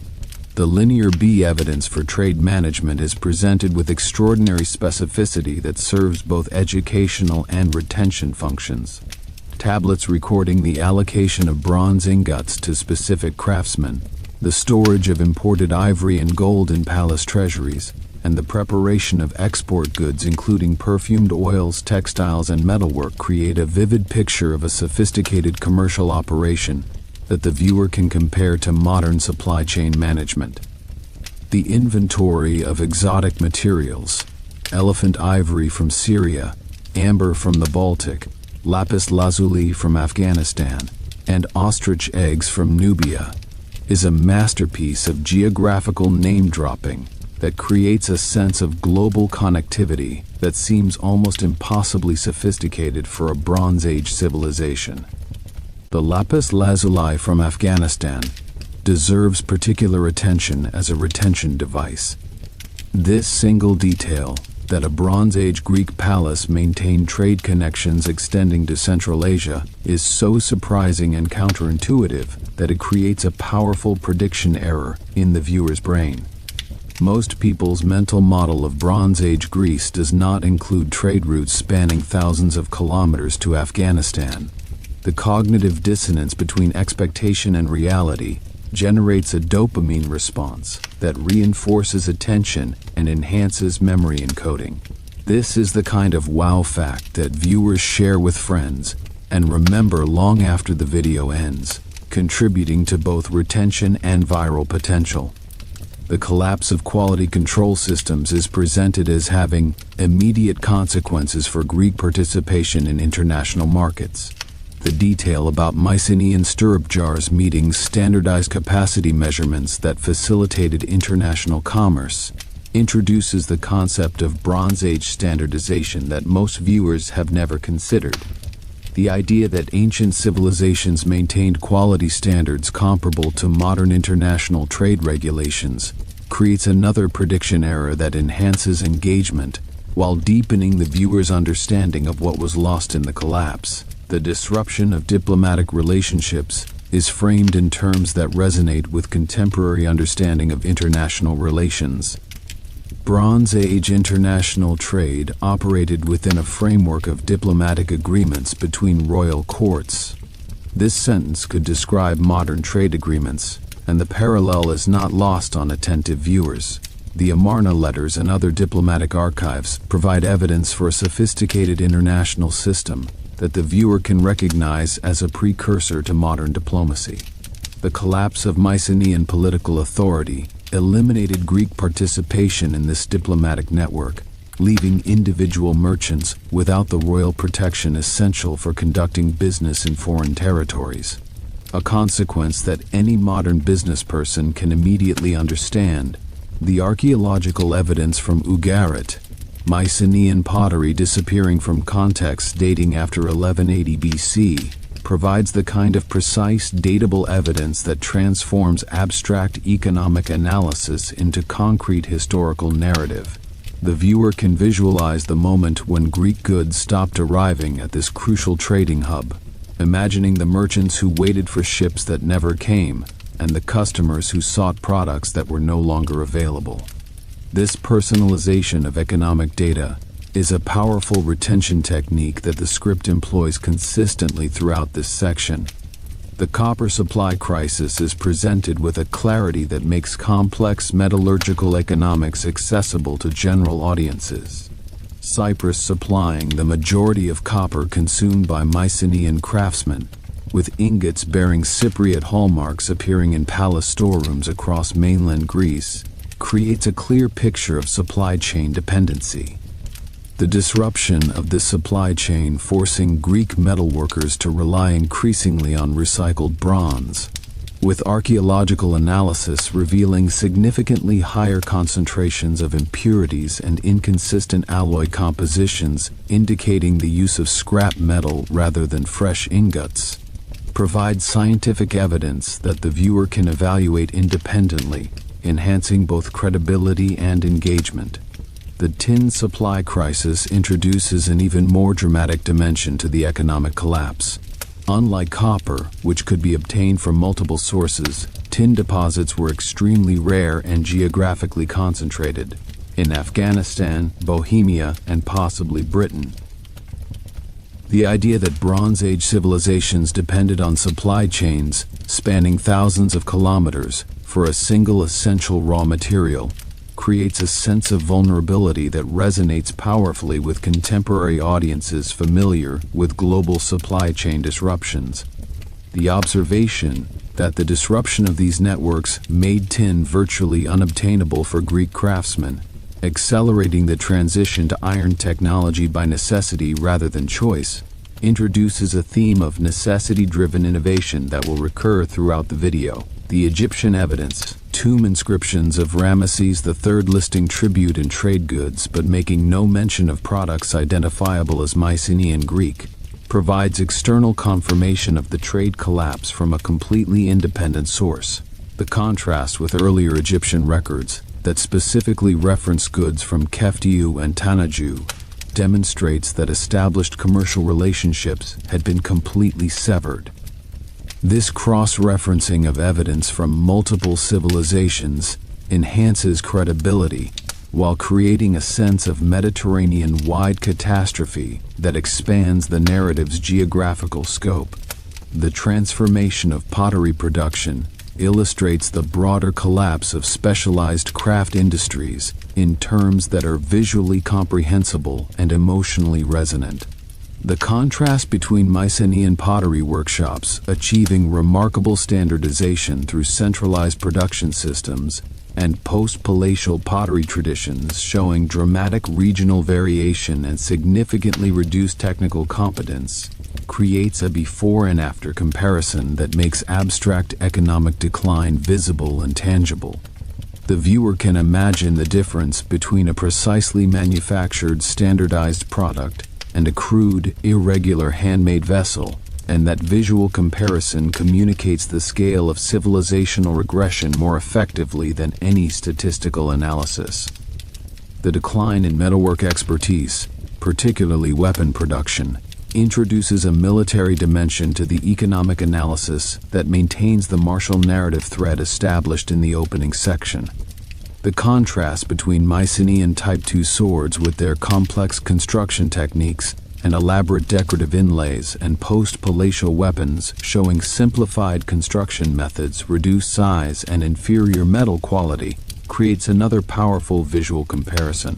The linear B evidence for trade management is presented with extraordinary specificity that serves both educational and retention functions. Tablets recording the allocation of bronze ingots to specific craftsmen, the storage of imported ivory and gold in palace treasuries, and the preparation of export goods including perfumed oils, textiles, and metalwork create a vivid picture of a sophisticated commercial operation that the viewer can compare to modern supply chain management. The inventory of exotic materials, elephant ivory from Syria, amber from the Baltic, lapis lazuli from Afghanistan, and ostrich eggs from Nubia, is a masterpiece of geographical name-dropping that creates a sense of global connectivity that seems almost impossibly sophisticated for a Bronze Age civilization. The lapis lazuli from Afghanistan deserves particular attention as a retention device. This single detail, that a Bronze Age Greek palace maintained trade connections extending to Central Asia, is so surprising and counterintuitive that it creates a powerful prediction error in the viewer's brain. Most people's mental model of Bronze Age Greece does not include trade routes spanning thousands of kilometers to Afghanistan. The cognitive dissonance between expectation and reality generates a dopamine response that reinforces attention and enhances memory encoding. This is the kind of wow fact that viewers share with friends and remember long after the video ends, contributing to both retention and viral potential. The collapse of quality control systems is presented as having immediate consequences for Greek participation in international markets. The detail about Mycenaean stirrup jars meeting standardized capacity measurements that facilitated international commerce introduces the concept of Bronze Age standardization that most viewers have never considered. The idea that ancient civilizations maintained quality standards comparable to modern international trade regulations creates another prediction error that enhances engagement while deepening the viewer's understanding of what was lost in the collapse. The disruption of diplomatic relationships is framed in terms that resonate with contemporary understanding of international relations. Bronze Age international trade operated within a framework of diplomatic agreements between royal courts. This sentence could describe modern trade agreements, and the parallel is not lost on attentive viewers. The Amarna letters and other diplomatic archives provide evidence for a sophisticated international system that the viewer can recognize as a precursor to modern diplomacy. The collapse of Mycenaean political authority eliminated Greek participation in this diplomatic network, leaving individual merchants without the royal protection essential for conducting business in foreign territories. A consequence that any modern business person can immediately understand. The archaeological evidence from Ugarit, Mycenaean pottery disappearing from contexts dating after 1180 BC, provides the kind of precise, datable evidence that transforms abstract economic analysis into concrete historical narrative. The viewer can visualize the moment when Greek goods stopped arriving at this crucial trading hub, imagining the merchants who waited for ships that never came, and the customers who sought products that were no longer available. This personalization of economic data is a powerful retention technique that the script employs consistently throughout this section. The copper supply crisis is presented with a clarity that makes complex metallurgical economics accessible to general audiences. Cyprus supplying the majority of copper consumed by Mycenaean craftsmen with ingots bearing Cypriot hallmarks appearing in palace storerooms across mainland Greece, creates a clear picture of supply chain dependency. The disruption of this supply chain forcing Greek metalworkers to rely increasingly on recycled bronze, with archaeological analysis revealing significantly higher concentrations of impurities and inconsistent alloy compositions indicating the use of scrap metal rather than fresh ingots, provides scientific evidence that the viewer can evaluate independently, enhancing both credibility and engagement. The tin supply crisis introduces an even more dramatic dimension to the economic collapse. Unlike copper, which could be obtained from multiple sources, tin deposits were extremely rare and geographically concentrated in Afghanistan, Bohemia, and possibly Britain. The idea that Bronze Age civilizations depended on supply chains spanning thousands of kilometers for a single essential raw material creates a sense of vulnerability that resonates powerfully with contemporary audiences familiar with global supply chain disruptions. The observation that the disruption of these networks made tin virtually unobtainable for Greek craftsmen, accelerating the transition to iron technology by necessity rather than choice, introduces a theme of necessity-driven innovation that will recur throughout the video. The Egyptian evidence, tomb inscriptions of Ramesses III listing tribute and trade goods but making no mention of products identifiable as Mycenaean Greek, provides external confirmation of the trade collapse from a completely independent source. The contrast with earlier Egyptian records that specifically reference goods from Keftiu and Tanaju demonstrates that established commercial relationships had been completely severed. This cross-referencing of evidence from multiple civilizations enhances credibility while creating a sense of Mediterranean-wide catastrophe that expands the narrative's geographical scope. The transformation of pottery production illustrates the broader collapse of specialized craft industries in terms that are visually comprehensible and emotionally resonant. The contrast between Mycenaean pottery workshops achieving remarkable standardization through centralized production systems and post-palatial pottery traditions showing dramatic regional variation and significantly reduced technical competence creates a before and after comparison that makes abstract economic decline visible and tangible. The viewer can imagine the difference between a precisely manufactured, standardized product and a crude, irregular handmade vessel, and that visual comparison communicates the scale of civilizational regression more effectively than any statistical analysis. The decline in metalwork expertise, particularly weapon production, introduces a military dimension to the economic analysis that maintains the martial narrative thread established in the opening section. The contrast between Mycenaean Type II swords with their complex construction techniques and elaborate decorative inlays and post-palatial weapons showing simplified construction methods, reduced size, and inferior metal quality creates another powerful visual comparison.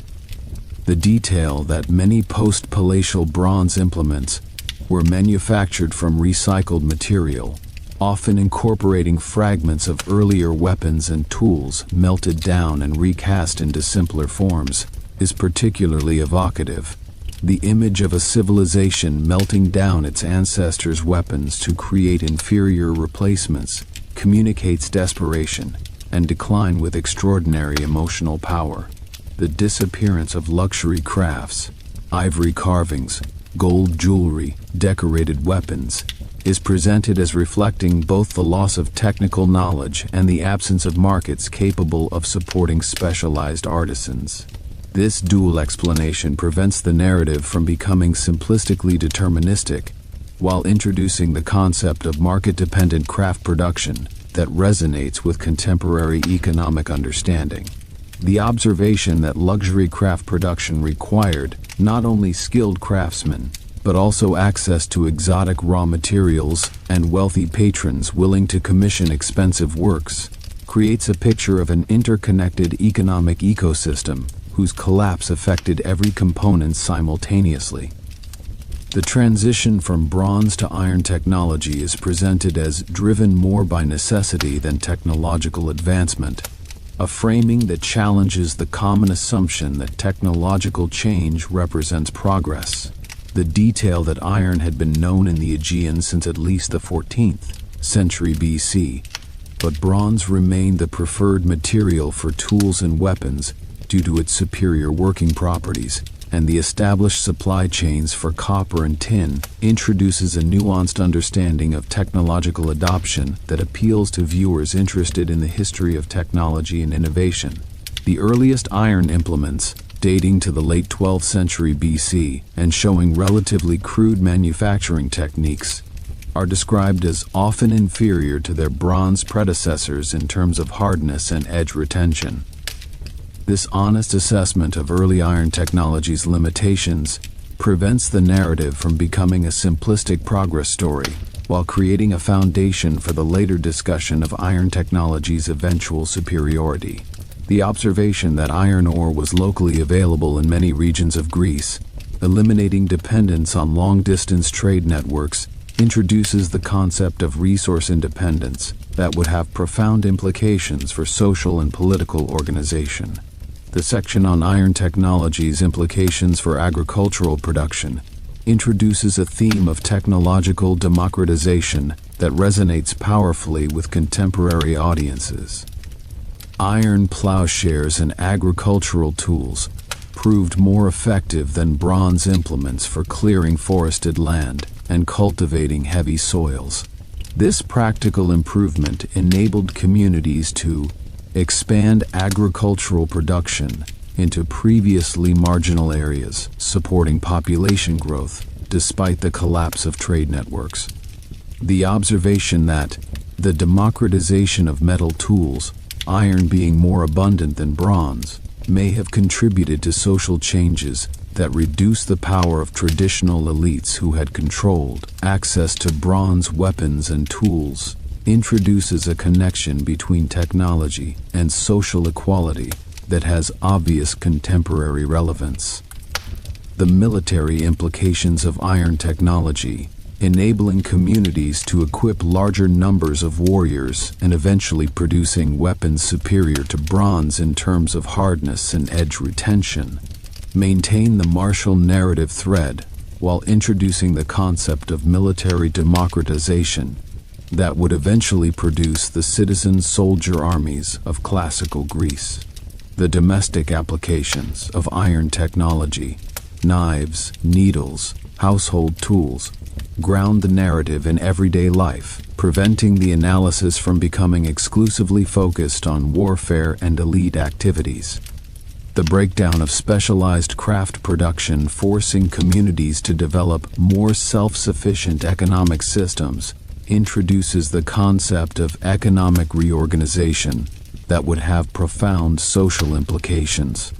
The detail that many post-palatial bronze implements were manufactured from recycled material, often incorporating fragments of earlier weapons and tools melted down and recast into simpler forms, is particularly evocative. The image of a civilization melting down its ancestors' weapons to create inferior replacements communicates desperation and decline with extraordinary emotional power. The disappearance of luxury crafts, ivory carvings, gold jewelry, decorated weapons, is presented as reflecting both the loss of technical knowledge and the absence of markets capable of supporting specialized artisans. This dual explanation prevents the narrative from becoming simplistically deterministic, while introducing the concept of market-dependent craft production that resonates with contemporary economic understanding. The observation that luxury craft production required not only skilled craftsmen, but also access to exotic raw materials and wealthy patrons willing to commission expensive works, creates a picture of an interconnected economic ecosystem whose collapse affected every component simultaneously. The transition from bronze to iron technology is presented as driven more by necessity than technological advancement, a framing that challenges the common assumption that technological change represents progress. The detail that iron had been known in the Aegean since at least the 14th century BC, but bronze remained the preferred material for tools and weapons due to its superior working properties, and the established supply chains for copper and tin introduces a nuanced understanding of technological adoption that appeals to viewers interested in the history of technology and innovation. The earliest iron implements, dating to the late 12th century BC and showing relatively crude manufacturing techniques, are described as often inferior to their bronze predecessors in terms of hardness and edge retention. This honest assessment of early iron technology's limitations prevents the narrative from becoming a simplistic progress story, while creating a foundation for the later discussion of iron technology's eventual superiority. The observation that iron ore was locally available in many regions of Greece, eliminating dependence on long-distance trade networks, introduces the concept of resource independence that would have profound implications for social and political organization. The section on iron technology's implications for agricultural production introduces a theme of technological democratization that resonates powerfully with contemporary audiences. Iron plowshares and agricultural tools proved more effective than bronze implements for clearing forested land and cultivating heavy soils. This practical improvement enabled communities to expand agricultural production into previously marginal areas, supporting population growth despite the collapse of trade networks. The observation that the democratization of metal tools, iron being more abundant than bronze, may have contributed to social changes that reduced the power of traditional elites who had controlled access to bronze weapons and tools, introduces a connection between technology and social equality that has obvious contemporary relevance. The military implications of iron technology, enabling communities to equip larger numbers of warriors and eventually producing weapons superior to bronze in terms of hardness and edge retention, maintain the martial narrative thread while introducing the concept of military democratization that would eventually produce the citizen soldier armies of classical Greece. The domestic applications of iron technology, knives, needles, household tools, ground the narrative in everyday life, preventing the analysis from becoming exclusively focused on warfare and elite activities. The breakdown of specialized craft production, forcing communities to develop more self-sufficient economic systems, introduces the concept of economic reorganization that would have profound social implications.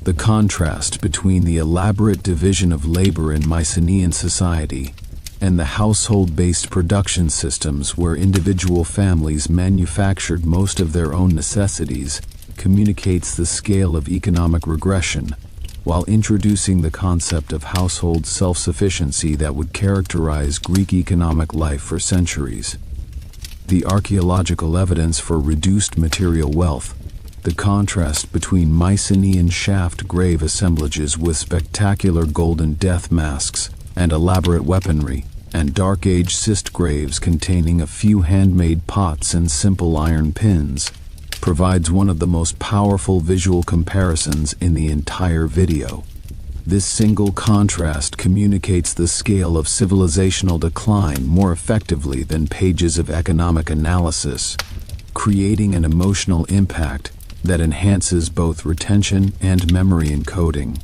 The contrast between the elaborate division of labor in Mycenaean society and the household-based production systems where individual families manufactured most of their own necessities communicates the scale of economic regression, while introducing the concept of household self-sufficiency that would characterize Greek economic life for centuries. The archaeological evidence for reduced material wealth, the contrast between Mycenaean shaft grave assemblages with spectacular golden death masks and elaborate weaponry, and Dark Age cist graves containing a few handmade pots and simple iron pins, provides one of the most powerful visual comparisons in the entire video. This single contrast communicates the scale of civilizational decline more effectively than pages of economic analysis, creating an emotional impact that enhances both retention and memory encoding.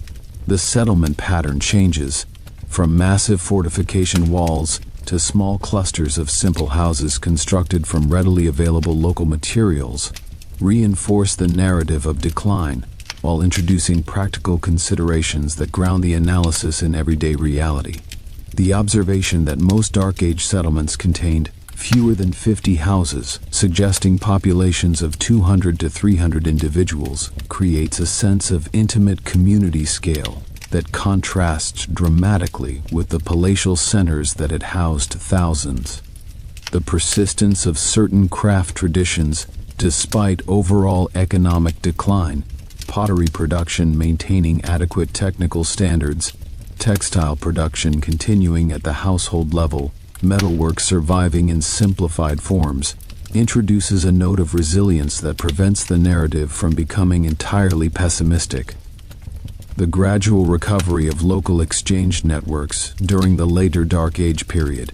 The settlement pattern changes from massive fortification walls to small clusters of simple houses constructed from readily available local materials, reinforce the narrative of decline while introducing practical considerations that ground the analysis in everyday reality. The observation that most Dark Age settlements contained fewer than 50 houses, suggesting populations of 200 to 300 individuals, creates a sense of intimate community scale that contrasts dramatically with the palatial centers that had housed thousands. The persistence of certain craft traditions, despite overall economic decline, pottery production maintaining adequate technical standards, textile production continuing at the household level, metalwork surviving in simplified forms, introduces a note of resilience that prevents the narrative from becoming entirely pessimistic. The gradual recovery of local exchange networks during the later Dark Age period,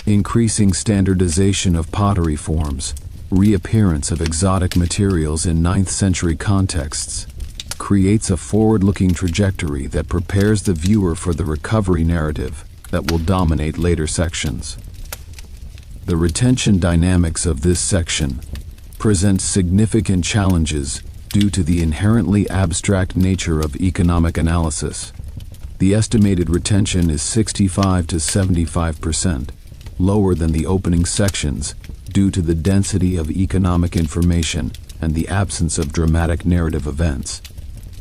increasing standardization of pottery forms, reappearance of exotic materials in 9th century contexts, creates a forward-looking trajectory that prepares the viewer for the recovery narrative that will dominate later sections. The retention dynamics of this section present significant challenges due to the inherently abstract nature of economic analysis. The estimated retention is 65 to 75%, lower than the opening sections due to the density of economic information and the absence of dramatic narrative events.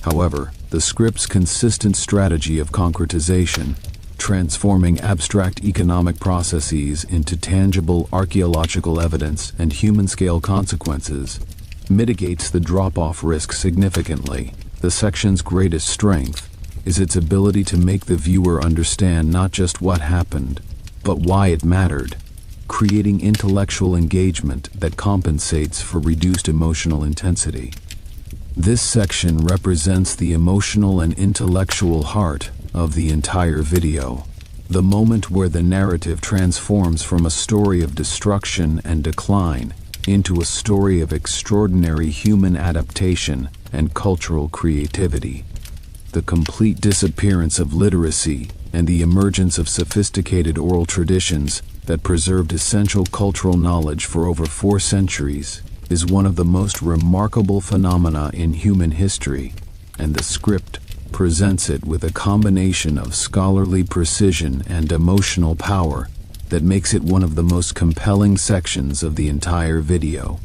However, the script's consistent strategy of concretization, transforming abstract economic processes into tangible archaeological evidence and human-scale consequences, mitigates the drop-off risk significantly. The section's greatest strength is its ability to make the viewer understand not just what happened, but why it mattered, creating intellectual engagement that compensates for reduced emotional intensity. This section represents the emotional and intellectual heart of the entire video, the moment where the narrative transforms from a story of destruction and decline into a story of extraordinary human adaptation and cultural creativity. The complete disappearance of literacy and the emergence of sophisticated oral traditions that preserved essential cultural knowledge for over 4 centuries is one of the most remarkable phenomena in human history, and the script presents it with a combination of scholarly precision and emotional power that makes it one of the most compelling sections of the entire video.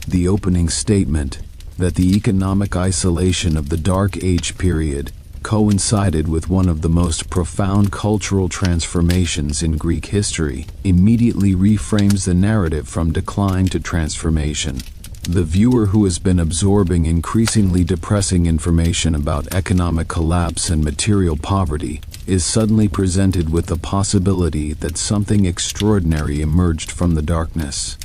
The opening statement that the economic isolation of the Dark Age period coincided with one of the most profound cultural transformations in Greek history immediately reframes the narrative from decline to transformation. The viewer who has been absorbing increasingly depressing information about economic collapse and material poverty is suddenly presented with the possibility that something extraordinary emerged from the darkness.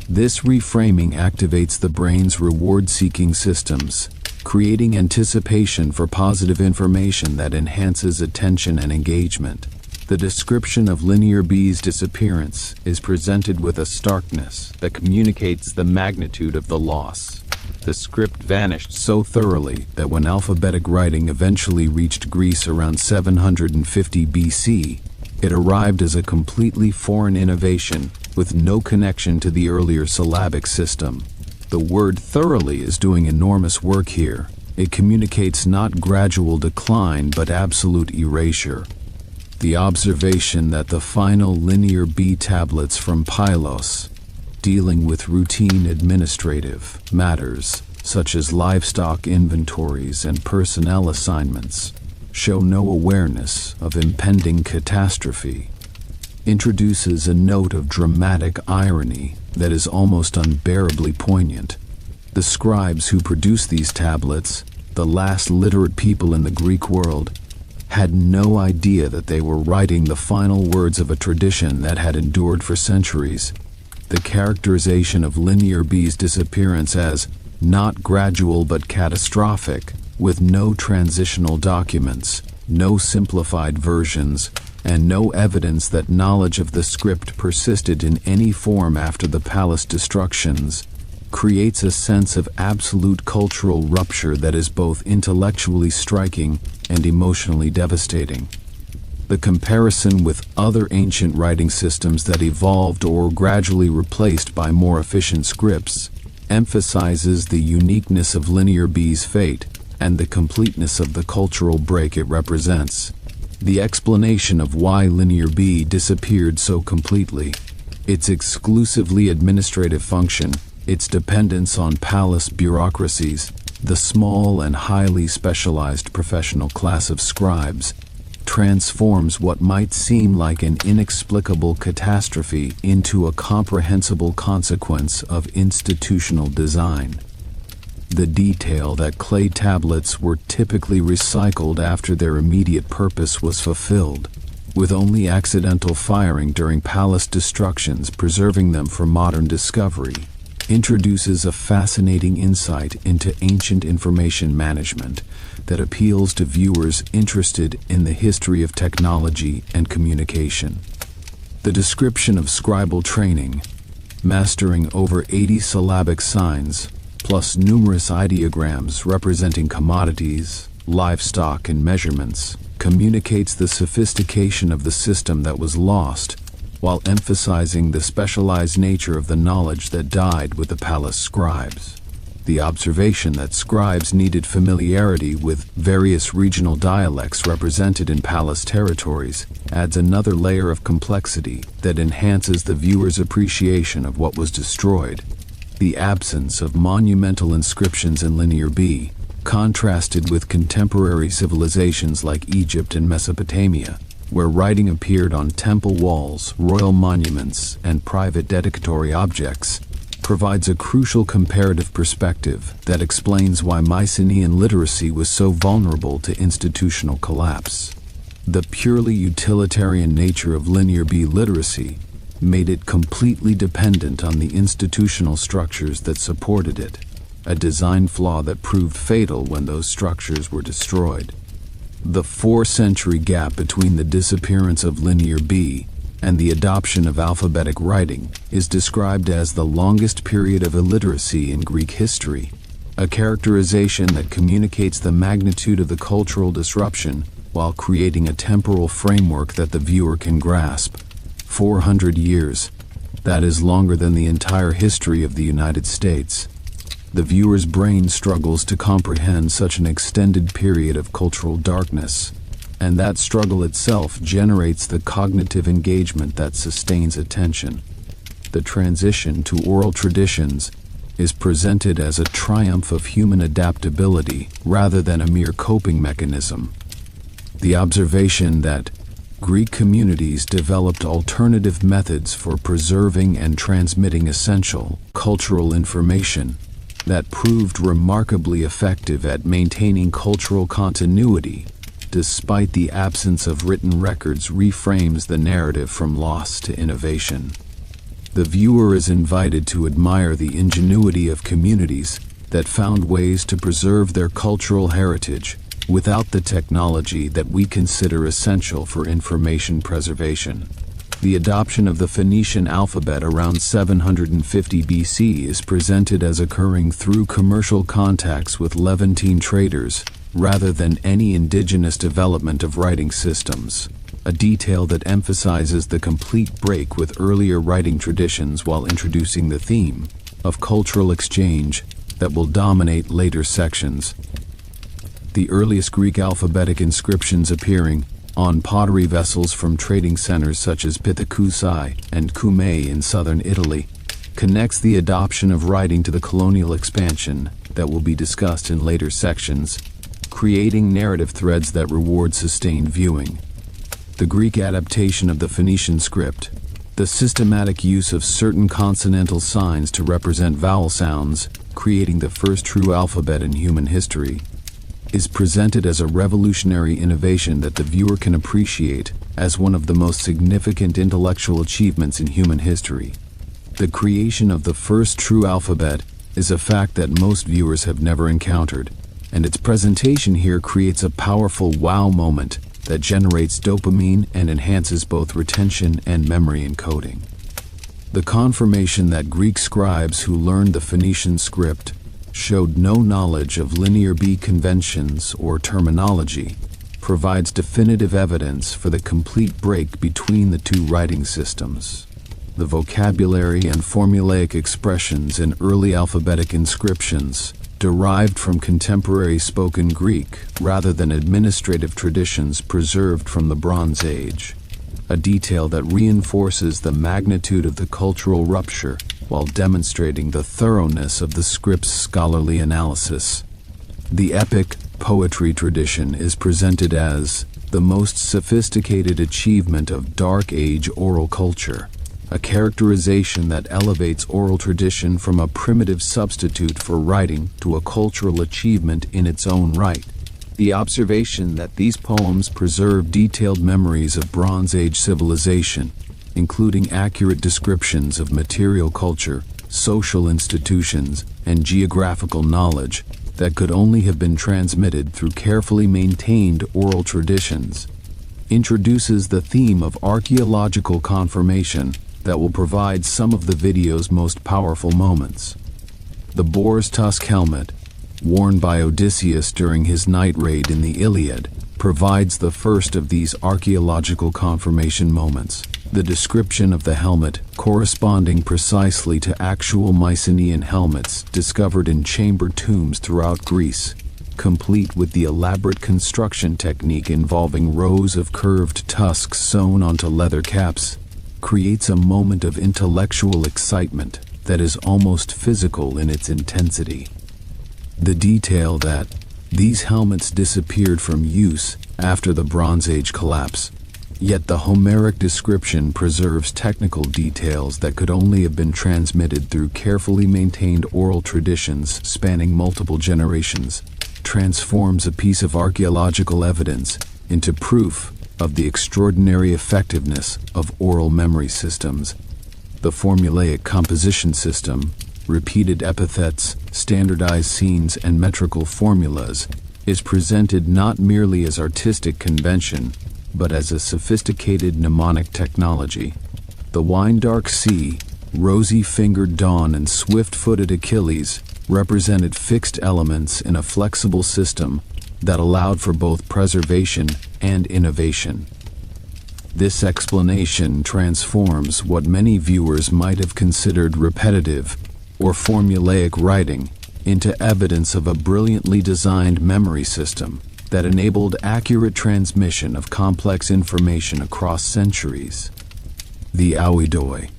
This reframing activates the brain's reward-seeking systems, creating anticipation for positive information that enhances attention and engagement. The description of Linear B's disappearance is presented with a starkness that communicates the magnitude of the loss. The script vanished so thoroughly that when alphabetic writing eventually reached Greece around 750 BC, it arrived as a completely foreign innovation with no connection to the earlier syllabic system. The word thoroughly is doing enormous work here. It communicates not gradual decline but absolute erasure. The observation that the final Linear B tablets from Pylos, dealing with routine administrative matters such as livestock inventories and personnel assignments, show no awareness of impending catastrophe, introduces a note of dramatic irony that is almost unbearably poignant. The scribes who produced these tablets, the last literate people in the Greek world, had no idea that they were writing the final words of a tradition that had endured for centuries. The characterization of Linear B's disappearance as not gradual but catastrophic, with no transitional documents, no simplified versions, and no evidence that knowledge of the script persisted in any form after the palace destructions, creates a sense of absolute cultural rupture that is both intellectually striking and emotionally devastating. The comparison with other ancient writing systems that evolved or were gradually replaced by more efficient scripts emphasizes the uniqueness of Linear B's fate and the completeness of the cultural break it represents. The explanation of why Linear B disappeared so completely, its exclusively administrative function, its dependence on palace bureaucracies, The small and highly specialized professional class of scribes transforms what might seem like an inexplicable catastrophe into a comprehensible consequence of institutional design. The detail that clay tablets were typically recycled after their immediate purpose was fulfilled, with only accidental firing during palace destructions preserving them for modern discovery, introduces a fascinating insight into ancient information management that appeals to viewers interested in the history of technology and communication. The description of scribal training, mastering over 80 syllabic signs, plus numerous ideograms representing commodities, livestock, and measurements, communicates the sophistication of the system that was lost, while emphasizing the specialized nature of the knowledge that died with the palace scribes. The observation that scribes needed familiarity with various regional dialects represented in palace territories adds another layer of complexity that enhances the viewer's appreciation of what was destroyed. The absence of monumental inscriptions in Linear B, contrasted with contemporary civilizations like Egypt and Mesopotamia, where writing appeared on temple walls, royal monuments, and private dedicatory objects, provides a crucial comparative perspective that explains why Mycenaean literacy was so vulnerable to institutional collapse. The purely utilitarian nature of Linear B literacy made it completely dependent on the institutional structures that supported it, a design flaw that proved fatal when those structures were destroyed. The 4-century gap between the disappearance of Linear B and the adoption of alphabetic writing is described as the longest period of illiteracy in Greek history, a characterization that communicates the magnitude of the cultural disruption while creating a temporal framework that the viewer can grasp. 400 years, that is longer than the entire history of the United States. The viewer's brain struggles to comprehend such an extended period of cultural darkness, and that struggle itself generates the cognitive engagement that sustains attention. The transition to oral traditions is presented as a triumph of human adaptability rather than a mere coping mechanism. The observation that Greek communities developed alternative methods for preserving and transmitting essential cultural information that proved remarkably effective at maintaining cultural continuity despite the absence of written records reframes the narrative from loss to innovation. The viewer is invited to admire the ingenuity of communities that found ways to preserve their cultural heritage without the technology that we consider essential for information preservation. The adoption of the Phoenician alphabet around 750 BC is presented as occurring through commercial contacts with Levantine traders, rather than any indigenous development of writing systems, a detail that emphasizes the complete break with earlier writing traditions while introducing the theme of cultural exchange that will dominate later sections. The earliest Greek alphabetic inscriptions appearing on pottery vessels from trading centers such as Pithecusae and Cumae in southern Italy connects the adoption of writing to the colonial expansion that will be discussed in later sections, creating narrative threads that reward sustained viewing. The Greek adaptation of the Phoenician script, the systematic use of certain consonantal signs to represent vowel sounds, creating the first true alphabet in human history, is presented as a revolutionary innovation that the viewer can appreciate as one of the most significant intellectual achievements in human history. The creation of the first true alphabet is a fact that most viewers have never encountered, and its presentation here creates a powerful wow moment that generates dopamine and enhances both retention and memory encoding. The confirmation that Greek scribes who learned the Phoenician script showed no knowledge of Linear B conventions or terminology provides definitive evidence for the complete break between the two writing systems. The vocabulary and formulaic expressions in early alphabetic inscriptions derived from contemporary spoken Greek rather than administrative traditions preserved from the Bronze Age, a detail that reinforces the magnitude of the cultural rupture while demonstrating the thoroughness of the script's scholarly analysis. The epic poetry tradition is presented as the most sophisticated achievement of Dark Age oral culture, a characterization that elevates oral tradition from a primitive substitute for writing to a cultural achievement in its own right. The observation that these poems preserve detailed memories of Bronze Age civilization, including accurate descriptions of material culture, social institutions, and geographical knowledge that could only have been transmitted through carefully maintained oral traditions, introduces the theme of archaeological confirmation that will provide some of the video's most powerful moments. The boar's tusk helmet, worn by Odysseus during his night raid in the Iliad, provides the first of these archaeological confirmation moments. The description of the helmet corresponding precisely to actual Mycenaean helmets discovered in chamber tombs throughout Greece, complete with the elaborate construction technique involving rows of curved tusks sewn onto leather caps, creates a moment of intellectual excitement that is almost physical in its intensity. The detail that these helmets disappeared from use after the Bronze Age collapse, yet the Homeric description preserves technical details that could only have been transmitted through carefully maintained oral traditions spanning multiple generations, transforms a piece of archaeological evidence into proof of the extraordinary effectiveness of oral memory systems. The formulaic composition system, repeated epithets, standardized scenes, and metrical formulas, is presented not merely as artistic convention, but as a sophisticated mnemonic technology. The wine-dark sea, rosy-fingered dawn, and swift-footed Achilles represented fixed elements in a flexible system that allowed for both preservation and innovation. This explanation transforms what many viewers might have considered repetitive or formulaic writing into evidence of a brilliantly designed memory system that enabled accurate transmission of complex information across centuries. The Oidoi,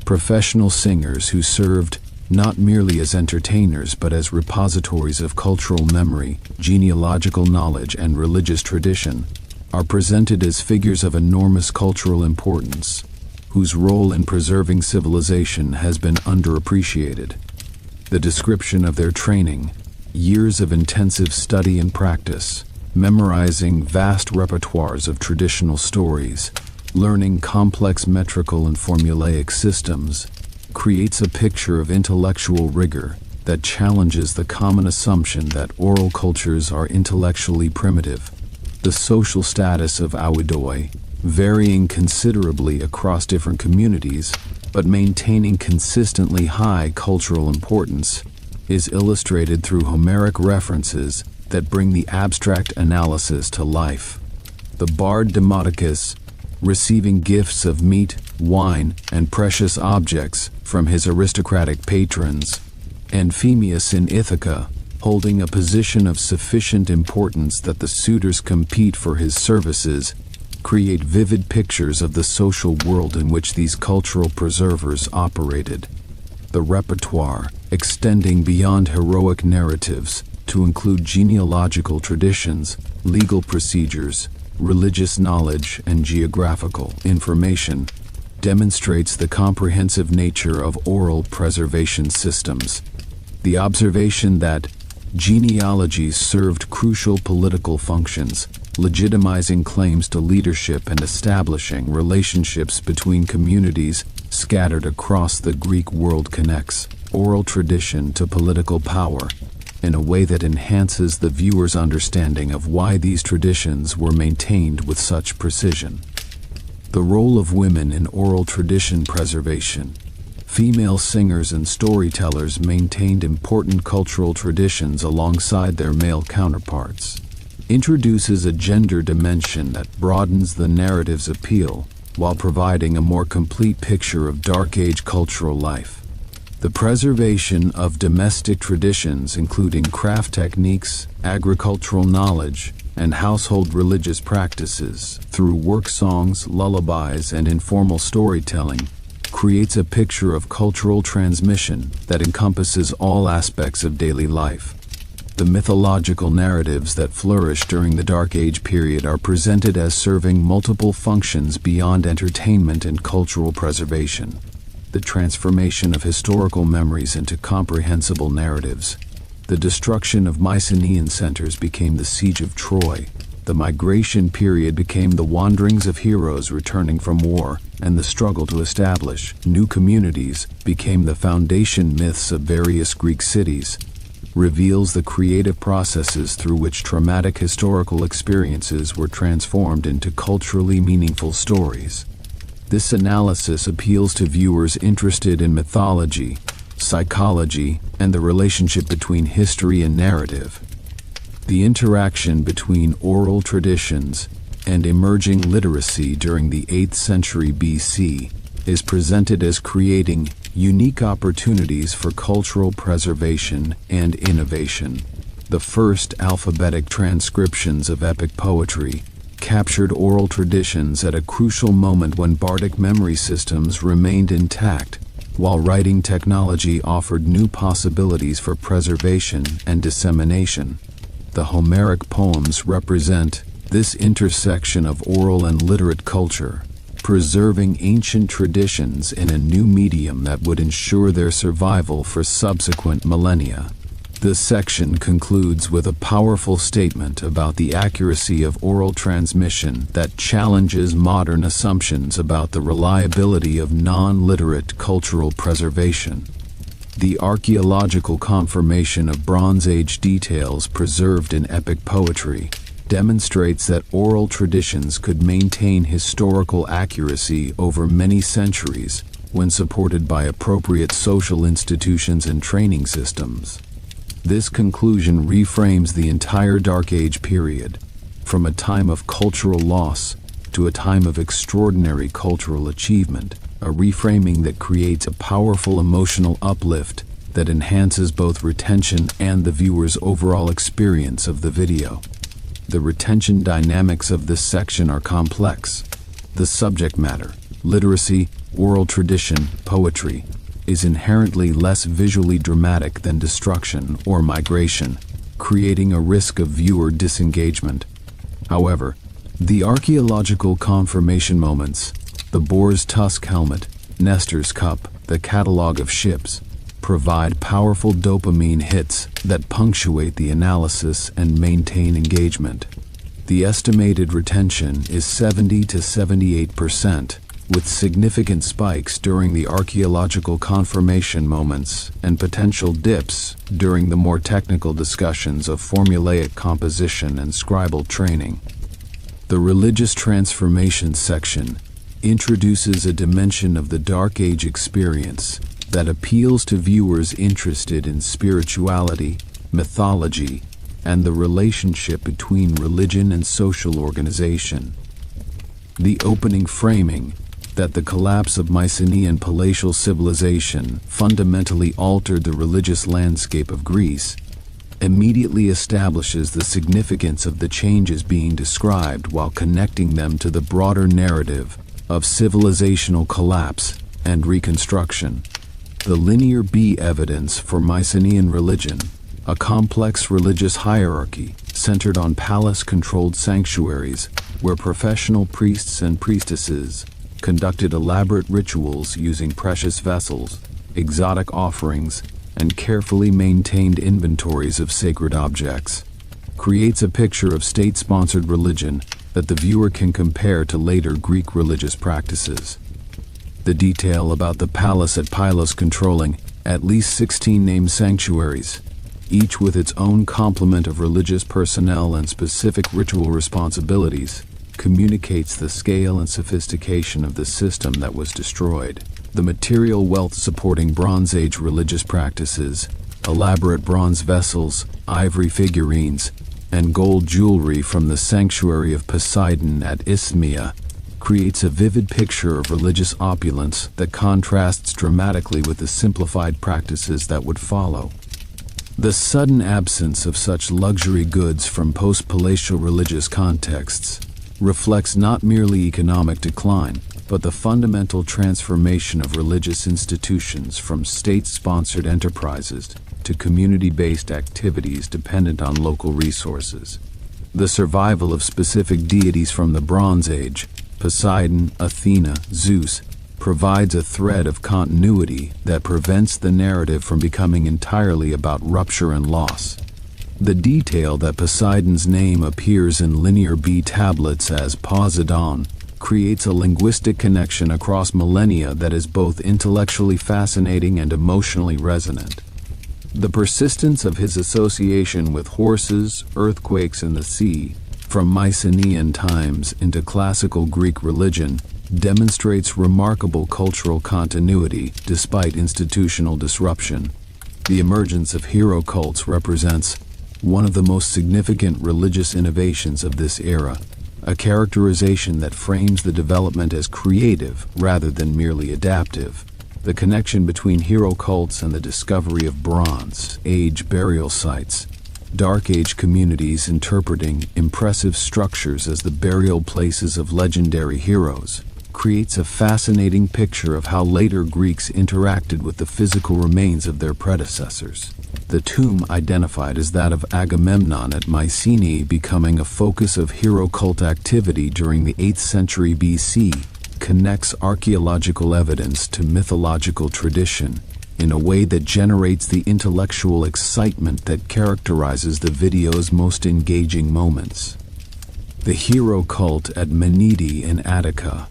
professional singers who served not merely as entertainers but as repositories of cultural memory, genealogical knowledge, and religious tradition, are presented as figures of enormous cultural importance, whose role in preserving civilization has been underappreciated. The description of their training, years of intensive study and practice, memorizing vast repertoires of traditional stories, learning complex metrical and formulaic systems, creates a picture of intellectual rigor that challenges the common assumption that oral cultures are intellectually primitive. The social status of Oidoi, varying considerably across different communities, but maintaining consistently high cultural importance, is illustrated through Homeric references that bring the abstract analysis to life. The bard Demodocus, receiving gifts of meat, wine, and precious objects from his aristocratic patrons, and Phemius in Ithaca, holding a position of sufficient importance that the suitors compete for his services, create vivid pictures of the social world in which these cultural preservers operated. The repertoire, extending beyond heroic narratives to include genealogical traditions, legal procedures, religious knowledge, and geographical information, demonstrates the comprehensive nature of oral preservation systems. The observation that genealogies served crucial political functions, legitimizing claims to leadership and establishing relationships between communities scattered across the Greek world, connects oral tradition to political power in a way that enhances the viewer's understanding of why these traditions were maintained with such precision. The role of women in oral tradition preservation. Female singers and storytellers maintained important cultural traditions alongside their male counterparts, introduces a gender dimension that broadens the narrative's appeal while providing a more complete picture of Dark Age cultural life. The preservation of domestic traditions, including craft techniques, agricultural knowledge, and household religious practices, through work songs, lullabies, and informal storytelling, creates a picture of cultural transmission that encompasses all aspects of daily life. The mythological narratives that flourished during the Dark Age period are presented as serving multiple functions beyond entertainment and cultural preservation. The transformation of historical memories into comprehensible narratives. The destruction of Mycenaean centers became the siege of Troy. The migration period became the wanderings of heroes returning from war, and the struggle to establish new communities became the foundation myths of various Greek cities. Reveals the creative processes through which traumatic historical experiences were transformed into culturally meaningful stories. This analysis appeals to viewers interested in mythology, psychology, and the relationship between history and narrative. The interaction between oral traditions and emerging literacy during the 8th century BC is presented as creating unique opportunities for cultural preservation and innovation. The first alphabetic transcriptions of epic poetry captured oral traditions at a crucial moment when bardic memory systems remained intact, while writing technology offered new possibilities for preservation and dissemination. The Homeric poems represent this intersection of oral and literate culture, preserving ancient traditions in a new medium that would ensure their survival for subsequent millennia. This section concludes with a powerful statement about the accuracy of oral transmission that challenges modern assumptions about the reliability of non-literate cultural preservation. The archaeological confirmation of Bronze Age details preserved in epic poetry demonstrates that oral traditions could maintain historical accuracy over many centuries when supported by appropriate social institutions and training systems. This conclusion reframes the entire Dark Age period, from a time of cultural loss to a time of extraordinary cultural achievement, a reframing that creates a powerful emotional uplift that enhances both retention and the viewer's overall experience of the video. The retention dynamics of this section are complex. The subject matter, literacy, oral tradition, poetry, is inherently less visually dramatic than destruction or migration, creating a risk of viewer disengagement. However, the archaeological confirmation moments, the boar's tusk helmet, Nestor's cup, the catalogue of ships, provide powerful dopamine hits that punctuate the analysis and maintain engagement. The estimated retention is 70 to 78%, with significant spikes during the archaeological confirmation moments and potential dips during the more technical discussions of formulaic composition and scribal training. The religious transformation section introduces a dimension of the Dark Age experience that appeals to viewers interested in spirituality, mythology, and the relationship between religion and social organization. The opening framing that the collapse of Mycenaean palatial civilization fundamentally altered the religious landscape of Greece immediately establishes the significance of the changes being described while connecting them to the broader narrative of civilizational collapse and reconstruction. The linear B evidence for Mycenaean religion, a complex religious hierarchy centered on palace-controlled sanctuaries where professional priests and priestesses conducted elaborate rituals using precious vessels, exotic offerings, and carefully maintained inventories of sacred objects, creates a picture of state-sponsored religion that the viewer can compare to later Greek religious practices. The detail about the palace at Pylos controlling at least 16 named sanctuaries, each with its own complement of religious personnel and specific ritual responsibilities, communicates the scale and sophistication of the system that was destroyed. The material wealth supporting Bronze Age religious practices, elaborate bronze vessels, ivory figurines, and gold jewelry from the sanctuary of Poseidon at Isthmia, creates a vivid picture of religious opulence that contrasts dramatically with the simplified practices that would follow. The sudden absence of such luxury goods from post-palatial religious contexts reflects not merely economic decline, but the fundamental transformation of religious institutions from state-sponsored enterprises to community-based activities dependent on local resources. The survival of specific deities from the Bronze Age, Poseidon, Athena, Zeus, provides a thread of continuity that prevents the narrative from becoming entirely about rupture and loss. The detail that Poseidon's name appears in linear B tablets as Poseidon creates a linguistic connection across millennia that is both intellectually fascinating and emotionally resonant. The persistence of his association with horses, earthquakes, and the sea, from Mycenaean times into classical Greek religion, demonstrates remarkable cultural continuity despite institutional disruption. The emergence of hero cults represents one of the most significant religious innovations of this era, a characterization that frames the development as creative rather than merely adaptive. The connection between hero cults and the discovery of Bronze Age burial sites, Dark Age communities interpreting impressive structures as the burial places of legendary heroes, creates a fascinating picture of how later Greeks interacted with the physical remains of their predecessors. The tomb, identified as that of Agamemnon at Mycenae, becoming a focus of hero cult activity during the 8th century BC, connects archaeological evidence to mythological tradition in a way that generates the intellectual excitement that characterizes the video's most engaging moments. The hero cult at Menede in Attica,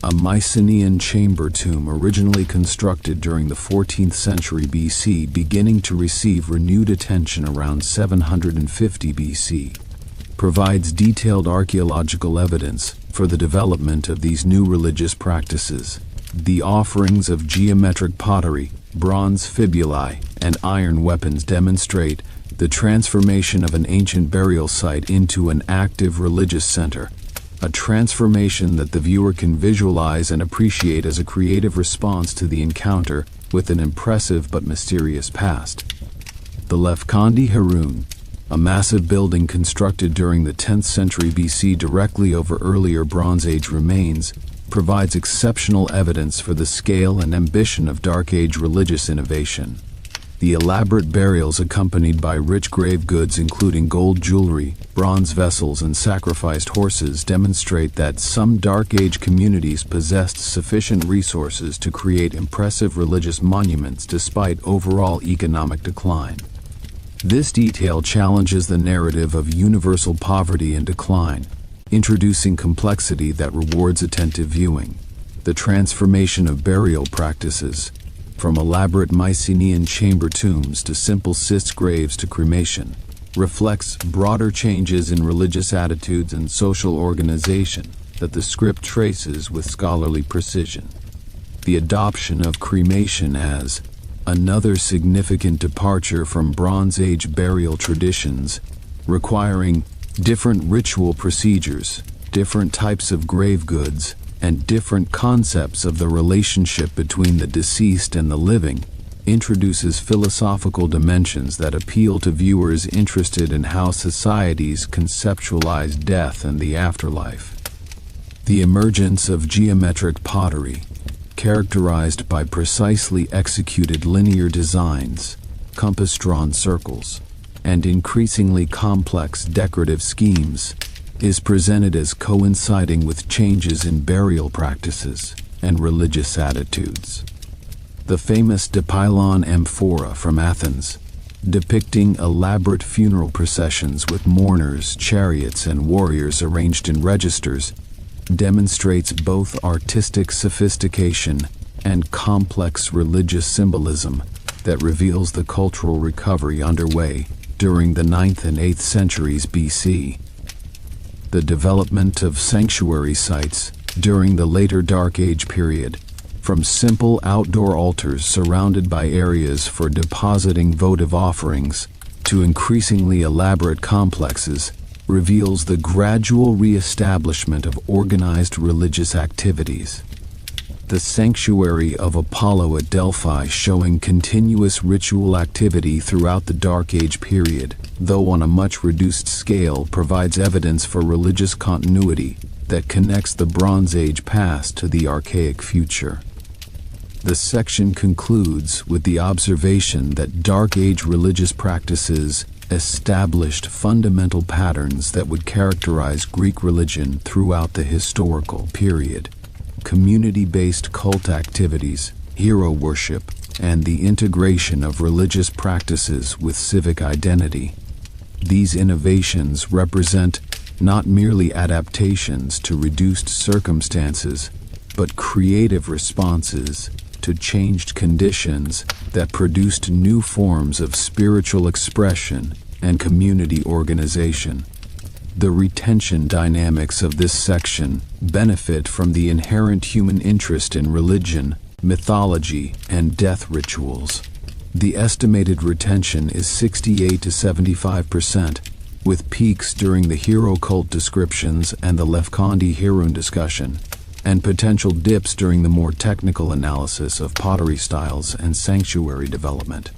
a Mycenaean chamber tomb originally constructed during the 14th century BC, beginning to receive renewed attention around 750 BC, provides detailed archaeological evidence for the development of these new religious practices. The offerings of geometric pottery, bronze fibulae, and iron weapons demonstrate the transformation of an ancient burial site into an active religious center, a transformation that the viewer can visualize and appreciate as a creative response to the encounter with an impressive but mysterious past. The Lefkandi Harun, a massive building constructed during the 10th century BC directly over earlier Bronze Age remains, provides exceptional evidence for the scale and ambition of Dark Age religious innovation. The elaborate burials accompanied by rich grave goods including gold jewelry, bronze vessels, and sacrificed horses demonstrate that some Dark Age communities possessed sufficient resources to create impressive religious monuments despite overall economic decline. This detail challenges the narrative of universal poverty and decline, introducing complexity that rewards attentive viewing. The transformation of burial practices, from elaborate Mycenaean chamber tombs to simple cist graves to cremation, reflects broader changes in religious attitudes and social organization that the script traces with scholarly precision. The adoption of cremation as another significant departure from Bronze Age burial traditions, requiring different ritual procedures, different types of grave goods, and different concepts of the relationship between the deceased and the living, introduces philosophical dimensions that appeal to viewers interested in how societies conceptualize death and the afterlife. The emergence of geometric pottery, characterized by precisely executed linear designs, compass-drawn circles, and increasingly complex decorative schemes, is presented as coinciding with changes in burial practices and religious attitudes. The famous Dipylon amphora from Athens, depicting elaborate funeral processions with mourners, chariots, and warriors arranged in registers, demonstrates both artistic sophistication and complex religious symbolism that reveals the cultural recovery underway during the 9th and 8th centuries BC. The development of sanctuary sites during the later Dark Age period, from simple outdoor altars surrounded by areas for depositing votive offerings to increasingly elaborate complexes, reveals the gradual re-establishment of organized religious activities. The sanctuary of Apollo at Delphi, showing continuous ritual activity throughout the Dark Age period, though on a much reduced scale, provides evidence for religious continuity that connects the Bronze Age past to the archaic future. The section concludes with the observation that Dark Age religious practices established fundamental patterns that would characterize Greek religion throughout the historical period. Community-based cult activities, hero worship, and the integration of religious practices with civic identity. These innovations represent not merely adaptations to reduced circumstances, but creative responses to changed conditions that produced new forms of spiritual expression and community organization. The retention dynamics of this section benefit from the inherent human interest in religion, mythology, and death rituals. The estimated retention is 68 to 75%, with peaks during the hero cult descriptions and the Lefkandi Herun discussion, and potential dips during the more technical analysis of pottery styles and sanctuary development.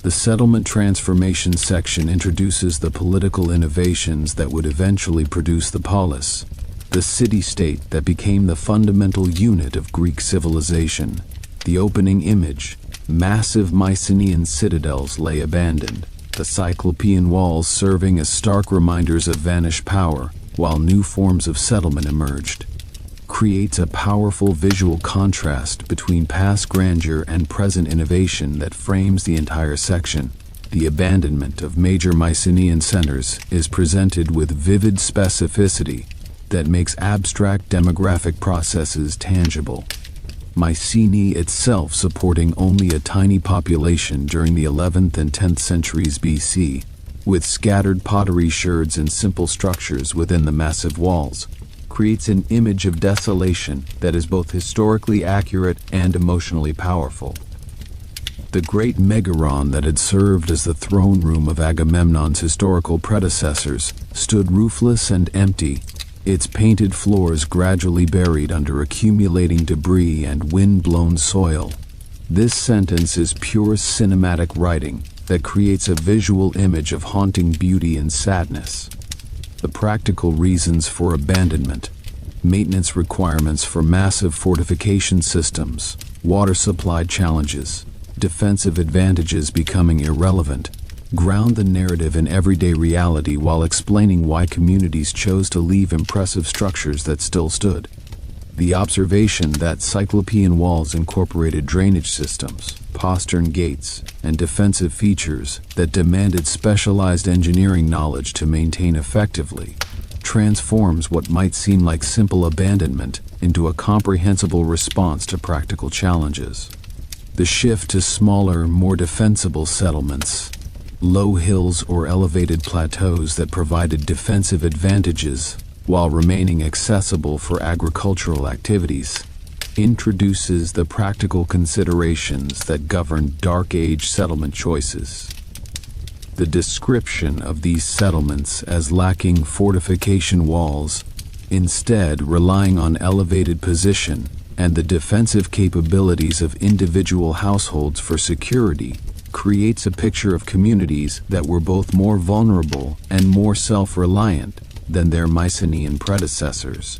The settlement transformation section introduces the political innovations that would eventually produce the polis, the city-state that became the fundamental unit of Greek civilization. The opening image, massive Mycenaean citadels lay abandoned, the Cyclopean walls serving as stark reminders of vanished power, while new forms of settlement emerged, creates a powerful visual contrast between past grandeur and present innovation that frames the entire section. The abandonment of major Mycenaean centers is presented with vivid specificity that makes abstract demographic processes tangible. Mycenae itself supporting only a tiny population during the 11th and 10th centuries BC, with scattered pottery sherds and simple structures within the massive walls, creates an image of desolation that is both historically accurate and emotionally powerful. The great megaron that had served as the throne room of Agamemnon's historical predecessors stood roofless and empty, its painted floors gradually buried under accumulating debris and wind-blown soil. This sentence is pure cinematic writing that creates a visual image of haunting beauty and sadness. The practical reasons for abandonment: maintenance requirements for massive fortification systems, water supply challenges, defensive advantages becoming irrelevant, ground the narrative in everyday reality while explaining why communities chose to leave impressive structures that still stood. The observation that Cyclopean walls incorporated drainage systems, postern gates, and defensive features that demanded specialized engineering knowledge to maintain effectively transforms what might seem like simple abandonment into a comprehensible response to practical challenges. The shift to smaller, more defensible settlements, low hills or elevated plateaus that provided defensive advantages while remaining accessible for agricultural activities, introduces the practical considerations that govern Dark Age settlement choices. The description of these settlements as lacking fortification walls, instead relying on elevated position and the defensive capabilities of individual households for security, creates a picture of communities that were both more vulnerable and more self-reliant than their Mycenaean predecessors.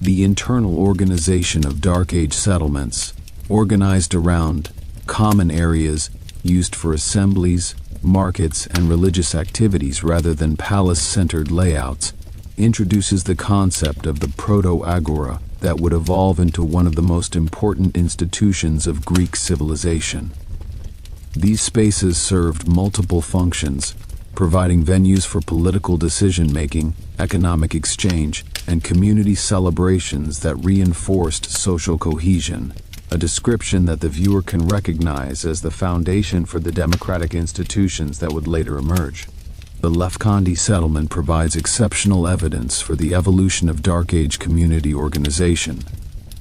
The internal organization of Dark Age settlements, organized around common areas used for assemblies, markets, and religious activities rather than palace-centered layouts, introduces the concept of the proto-agora that would evolve into one of the most important institutions of Greek civilization. These spaces served multiple functions, providing venues for political decision-making, economic exchange, and community celebrations that reinforced social cohesion, a description that the viewer can recognize as the foundation for the democratic institutions that would later emerge. The Lefkandi settlement provides exceptional evidence for the evolution of Dark Age community organization,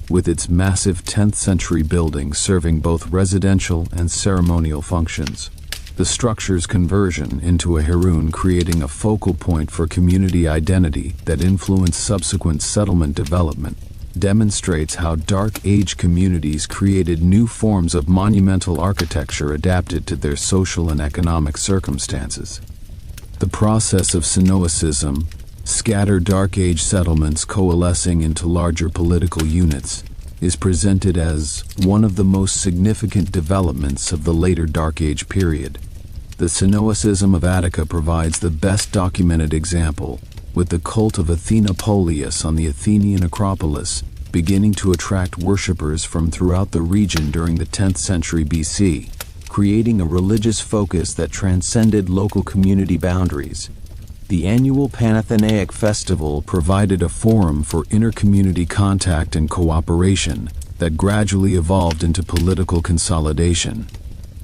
with its massive 10th century building serving both residential and ceremonial functions. The structure's conversion into a Herun creating a focal point for community identity that influenced subsequent settlement development demonstrates how Dark Age communities created new forms of monumental architecture adapted to their social and economic circumstances. The process of Cenoicism, scattered Dark Age settlements coalescing into larger political units, is presented as one of the most significant developments of the later Dark Age period. The Cenoacism of Attica provides the best documented example, with the cult of Athena Polias on the Athenian Acropolis beginning to attract worshippers from throughout the region during the 10th century BC, creating a religious focus that transcended local community boundaries. The annual Panathenaic festival provided a forum for inter-community contact and cooperation that gradually evolved into political consolidation.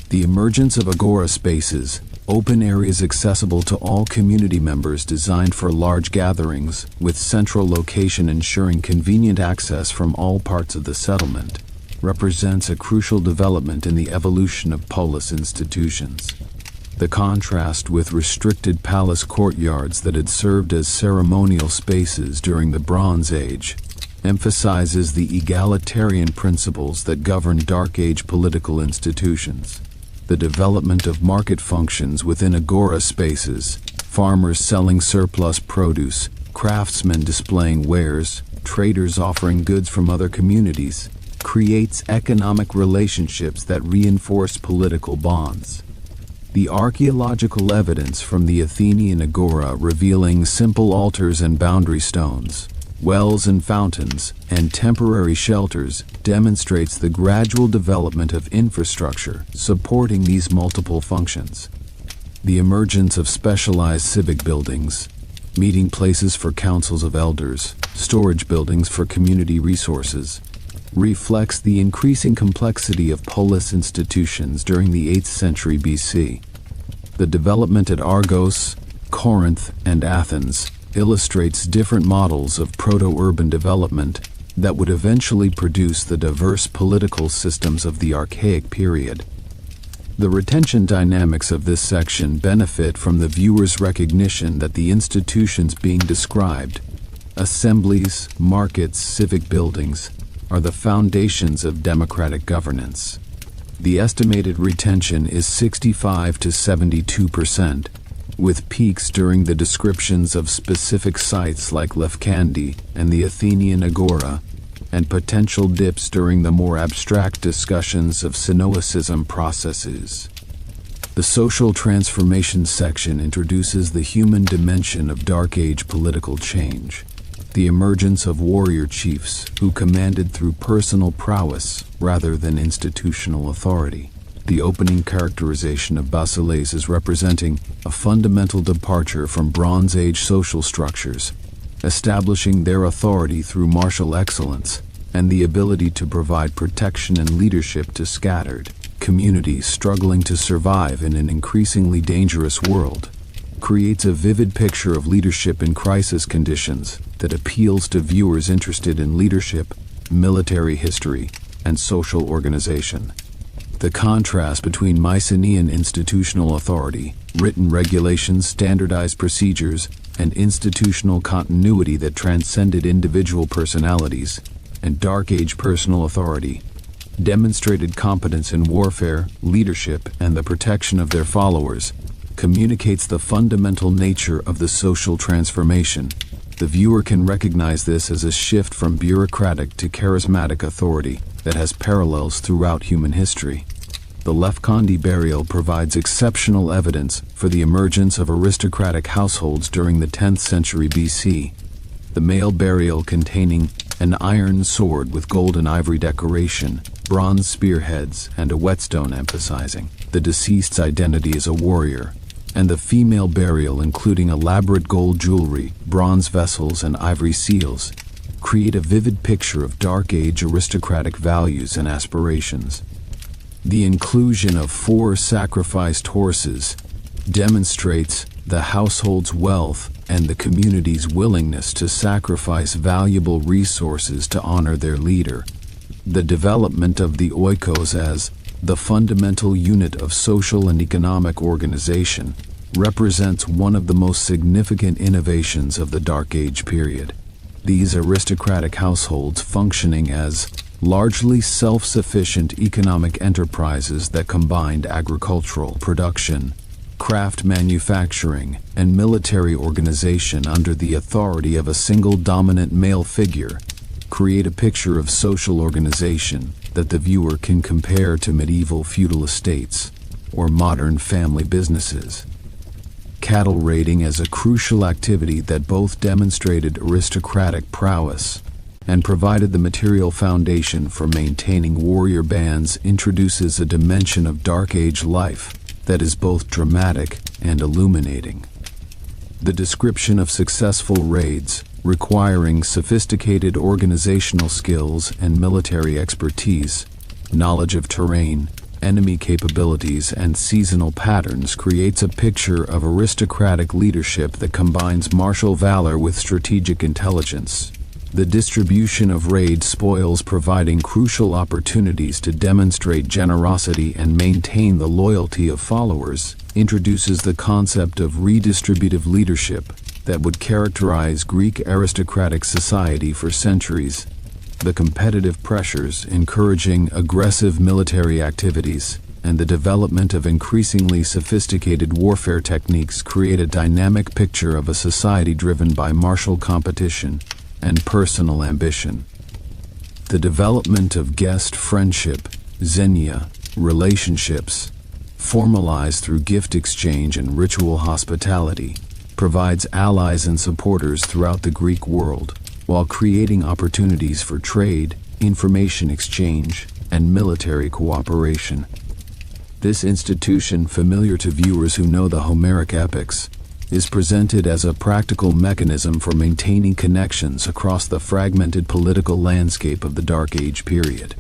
The emergence of agora spaces, open areas accessible to all community members designed for large gatherings, with central location ensuring convenient access from all parts of the settlement, represents a crucial development in the evolution of polis institutions. The contrast with restricted palace courtyards that had served as ceremonial spaces during the Bronze Age emphasizes the egalitarian principles that govern Dark Age political institutions. The development of market functions within agora spaces, farmers selling surplus produce, craftsmen displaying wares, traders offering goods from other communities, creates economic relationships that reinforce political bonds. The archaeological evidence from the Athenian agora revealing simple altars and boundary stones, wells and fountains, and temporary shelters demonstrates the gradual development of infrastructure supporting these multiple functions. The emergence of specialized civic buildings, meeting places for councils of elders, storage buildings for community resources, reflects the increasing complexity of polis institutions during the 8th century BC. The development at Argos, Corinth, and Athens illustrates different models of proto-urban development that would eventually produce the diverse political systems of the Archaic period. The retention dynamics of this section benefit from the viewer's recognition that the institutions being described, assemblies, markets, civic buildings, are the foundations of democratic governance. The estimated retention is 65 to 72%, with peaks during the descriptions of specific sites like Lefkandi and the Athenian Agora, and potential dips during the more abstract discussions of Cenoacism processes. The social transformation section introduces the human dimension of Dark Age political change. The emergence of warrior chiefs who commanded through personal prowess rather than institutional authority. The opening characterization of basileis as representing a fundamental departure from Bronze Age social structures, establishing their authority through martial excellence and the ability to provide protection and leadership to scattered communities struggling to survive in an increasingly dangerous world, creates a vivid picture of leadership in crisis conditions that appeals to viewers interested in leadership, military history, and social organization. The contrast between Mycenaean institutional authority, written regulations, standardized procedures, and institutional continuity that transcended individual personalities, and Dark Age personal authority, demonstrated competence in warfare, leadership, and the protection of their followers, communicates the fundamental nature of the social transformation. The viewer can recognize this as a shift from bureaucratic to charismatic authority that has parallels throughout human history. The Lefkandi burial provides exceptional evidence for the emergence of aristocratic households during the 10th century BC. The male burial containing an iron sword with gold and ivory decoration, bronze spearheads, and a whetstone emphasizing the deceased's identity as a warrior, and the female burial including elaborate gold jewelry, bronze vessels, and ivory seals, create a vivid picture of Dark Age aristocratic values and aspirations. The inclusion of 4 sacrificed horses demonstrates the household's wealth and the community's willingness to sacrifice valuable resources to honor their leader. The development of the oikos as the fundamental unit of social and economic organization represents one of the most significant innovations of the Dark Age period. These aristocratic households functioning as largely self-sufficient economic enterprises that combined agricultural production, craft manufacturing, and military organization under the authority of a single dominant male figure create a picture of social organization that the viewer can compare to medieval feudal estates or modern family businesses. Cattle raiding as a crucial activity that both demonstrated aristocratic prowess and provided the material foundation for maintaining warrior bands introduces a dimension of Dark Age life that is both dramatic and illuminating. The description of successful raids, requiring sophisticated organizational skills and military expertise, knowledge of terrain, enemy capabilities, and seasonal patterns creates a picture of aristocratic leadership that combines martial valor with strategic intelligence. The distribution of raid spoils, providing crucial opportunities to demonstrate generosity and maintain the loyalty of followers, introduces the concept of redistributive leadership that would characterize Greek aristocratic society for centuries. The competitive pressures encouraging aggressive military activities and the development of increasingly sophisticated warfare techniques create a dynamic picture of a society driven by martial competition and personal ambition. The development of guest friendship, xenia, relationships, formalized through gift exchange and ritual hospitality, provides allies and supporters throughout the Greek world, while creating opportunities for trade, information exchange, and military cooperation. This institution, familiar to viewers who know the Homeric epics, is presented as a practical mechanism for maintaining connections across the fragmented political landscape of the Dark Age period.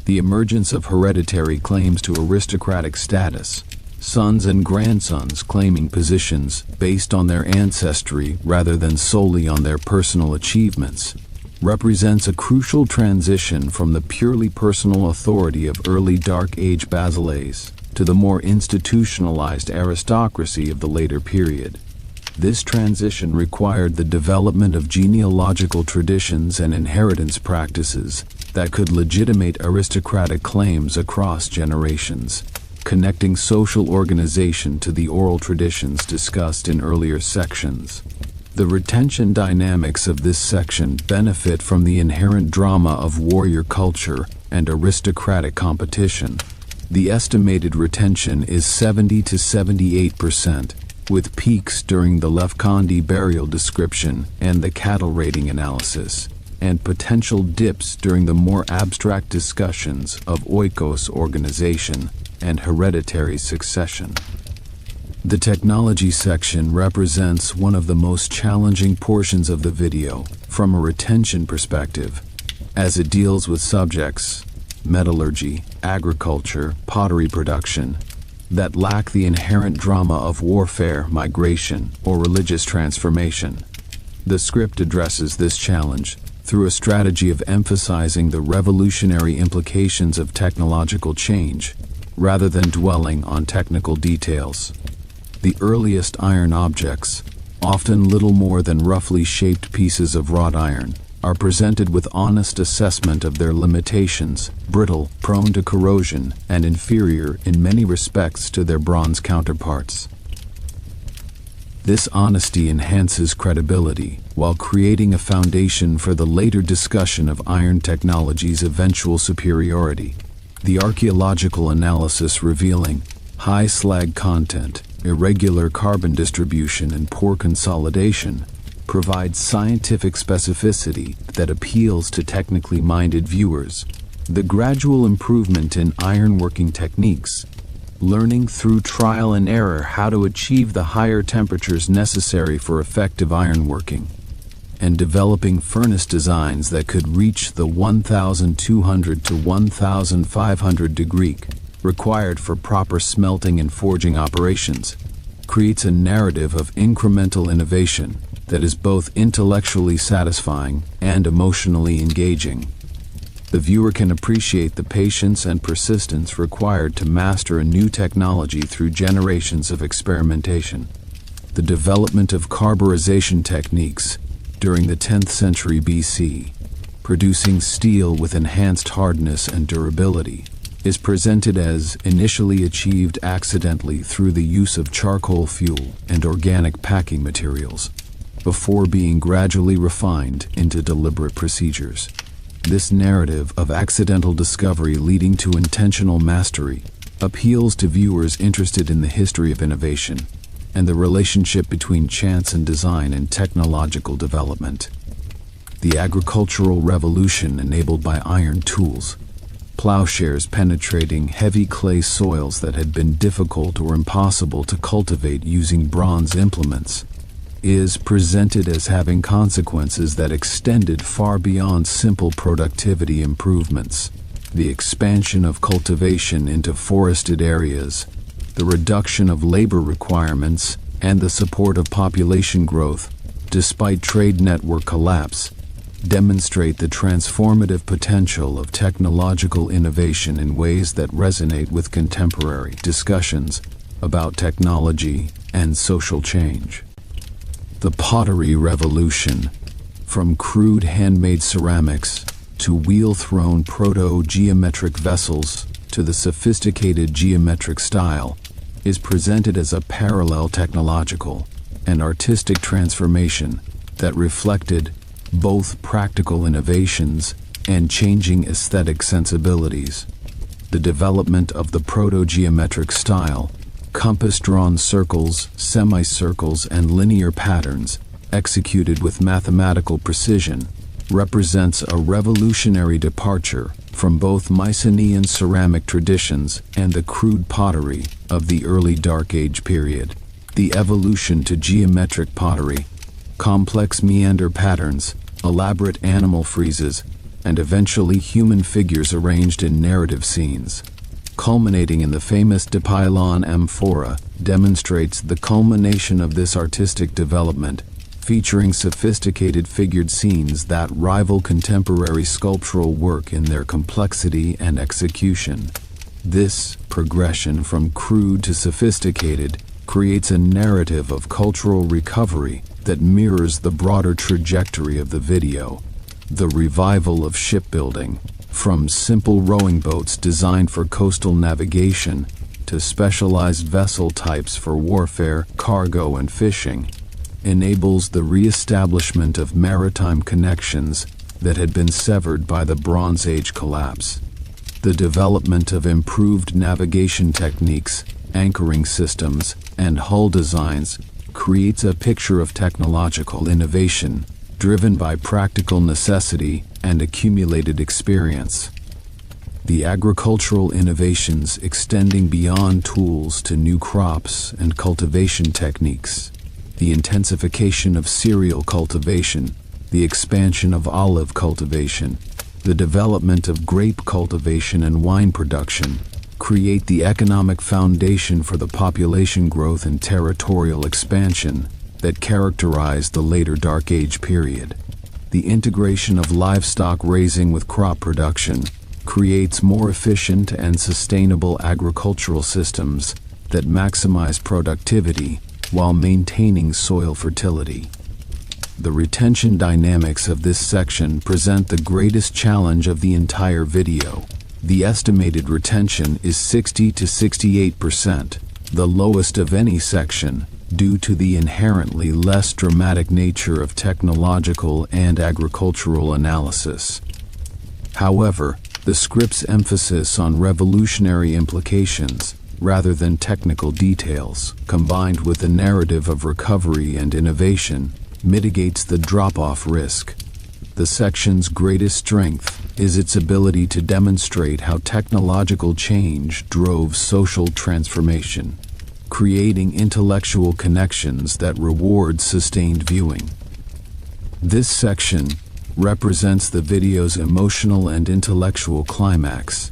The emergence of hereditary claims to aristocratic status, sons and grandsons claiming positions based on their ancestry rather than solely on their personal achievements, represents a crucial transition from the purely personal authority of early Dark Age basileis to the more institutionalized aristocracy of the later period. This transition required the development of genealogical traditions and inheritance practices that could legitimate aristocratic claims across generations, connecting social organization to the oral traditions discussed in earlier sections. The retention dynamics of this section benefit from the inherent drama of warrior culture and aristocratic competition. The estimated retention is 70 to 78%, with peaks during the Lefkondi burial description and the cattle raiding analysis, and potential dips during the more abstract discussions of oikos organization and hereditary succession. The technology section represents one of the most challenging portions of the video from a retention perspective, as it deals with subjects, metallurgy, agriculture, pottery production, that lack the inherent drama of warfare, migration, or religious transformation. The script addresses this challenge through a strategy of emphasizing the revolutionary implications of technological change, rather than dwelling on technical details. The earliest iron objects, often little more than roughly shaped pieces of wrought iron, are presented with honest assessment of their limitations, brittle, prone to corrosion, and inferior in many respects to their bronze counterparts. This honesty enhances credibility, while creating a foundation for the later discussion of iron technology's eventual superiority. The archaeological analysis revealing high slag content, irregular carbon distribution, and poor consolidation provides scientific specificity that appeals to technically minded viewers. The gradual improvement in ironworking techniques, learning through trial and error how to achieve the higher temperatures necessary for effective ironworking, and developing furnace designs that could reach the 1,200 to 1,500 degree required for proper smelting and forging operations, creates a narrative of incremental innovation that is both intellectually satisfying and emotionally engaging. The viewer can appreciate the patience and persistence required to master a new technology through generations of experimentation. The development of carburization techniques during the 10th century BC, producing steel with enhanced hardness and durability, is presented as initially achieved accidentally through the use of charcoal fuel and organic packing materials, before being gradually refined into deliberate procedures. This narrative of accidental discovery leading to intentional mastery appeals to viewers interested in the history of innovation and the relationship between chance and design in technological development. The agricultural revolution enabled by iron tools, plowshares penetrating heavy clay soils that had been difficult or impossible to cultivate using bronze implements, is presented as having consequences that extended far beyond simple productivity improvements. The expansion of cultivation into forested areas, the reduction of labor requirements, and the support of population growth, despite trade network collapse, demonstrate the transformative potential of technological innovation in ways that resonate with contemporary discussions about technology and social change. The pottery revolution, from crude handmade ceramics to wheel-thrown proto-geometric vessels to the sophisticated geometric style, is presented as a parallel technological and artistic transformation that reflected both practical innovations and changing aesthetic sensibilities. The development of the proto-geometric style, compass-drawn circles, semicircles, and linear patterns, executed with mathematical precision, represents a revolutionary departure from both Mycenaean ceramic traditions and the crude pottery of the early Dark Age period. The evolution to geometric pottery, complex meander patterns, elaborate animal friezes, and eventually human figures arranged in narrative scenes, culminating in the famous De Pylon amphora, demonstrates the culmination of this artistic development, featuring sophisticated figured scenes that rival contemporary sculptural work in their complexity and execution. This progression from crude to sophisticated creates a narrative of cultural recovery that mirrors the broader trajectory of the video. The revival of shipbuilding, from simple rowing boats designed for coastal navigation to specialized vessel types for warfare, cargo, and fishing, enables the re-establishment of maritime connections that had been severed by the Bronze Age collapse. The development of improved navigation techniques, anchoring systems, and hull designs creates a picture of technological innovation driven by practical necessity and accumulated experience. The agricultural innovations extending beyond tools to new crops and cultivation techniques, the intensification of cereal cultivation, the expansion of olive cultivation, the development of grape cultivation and wine production, create the economic foundation for the population growth and territorial expansion that characterized the later Dark Age period. The integration of livestock raising with crop production creates more efficient and sustainable agricultural systems that maximize productivity while maintaining soil fertility. The retention dynamics of this section present the greatest challenge of the entire video. The estimated retention is 60 to 68%, the lowest of any section, due to the inherently less dramatic nature of technological and agricultural analysis. However, the script's emphasis on revolutionary implications, rather than technical details, combined with the narrative of recovery and innovation, mitigates the drop-off risk. The section's greatest strength is its ability to demonstrate how technological change drove social transformation, creating intellectual connections that reward sustained viewing. This section represents the video's emotional and intellectual climax,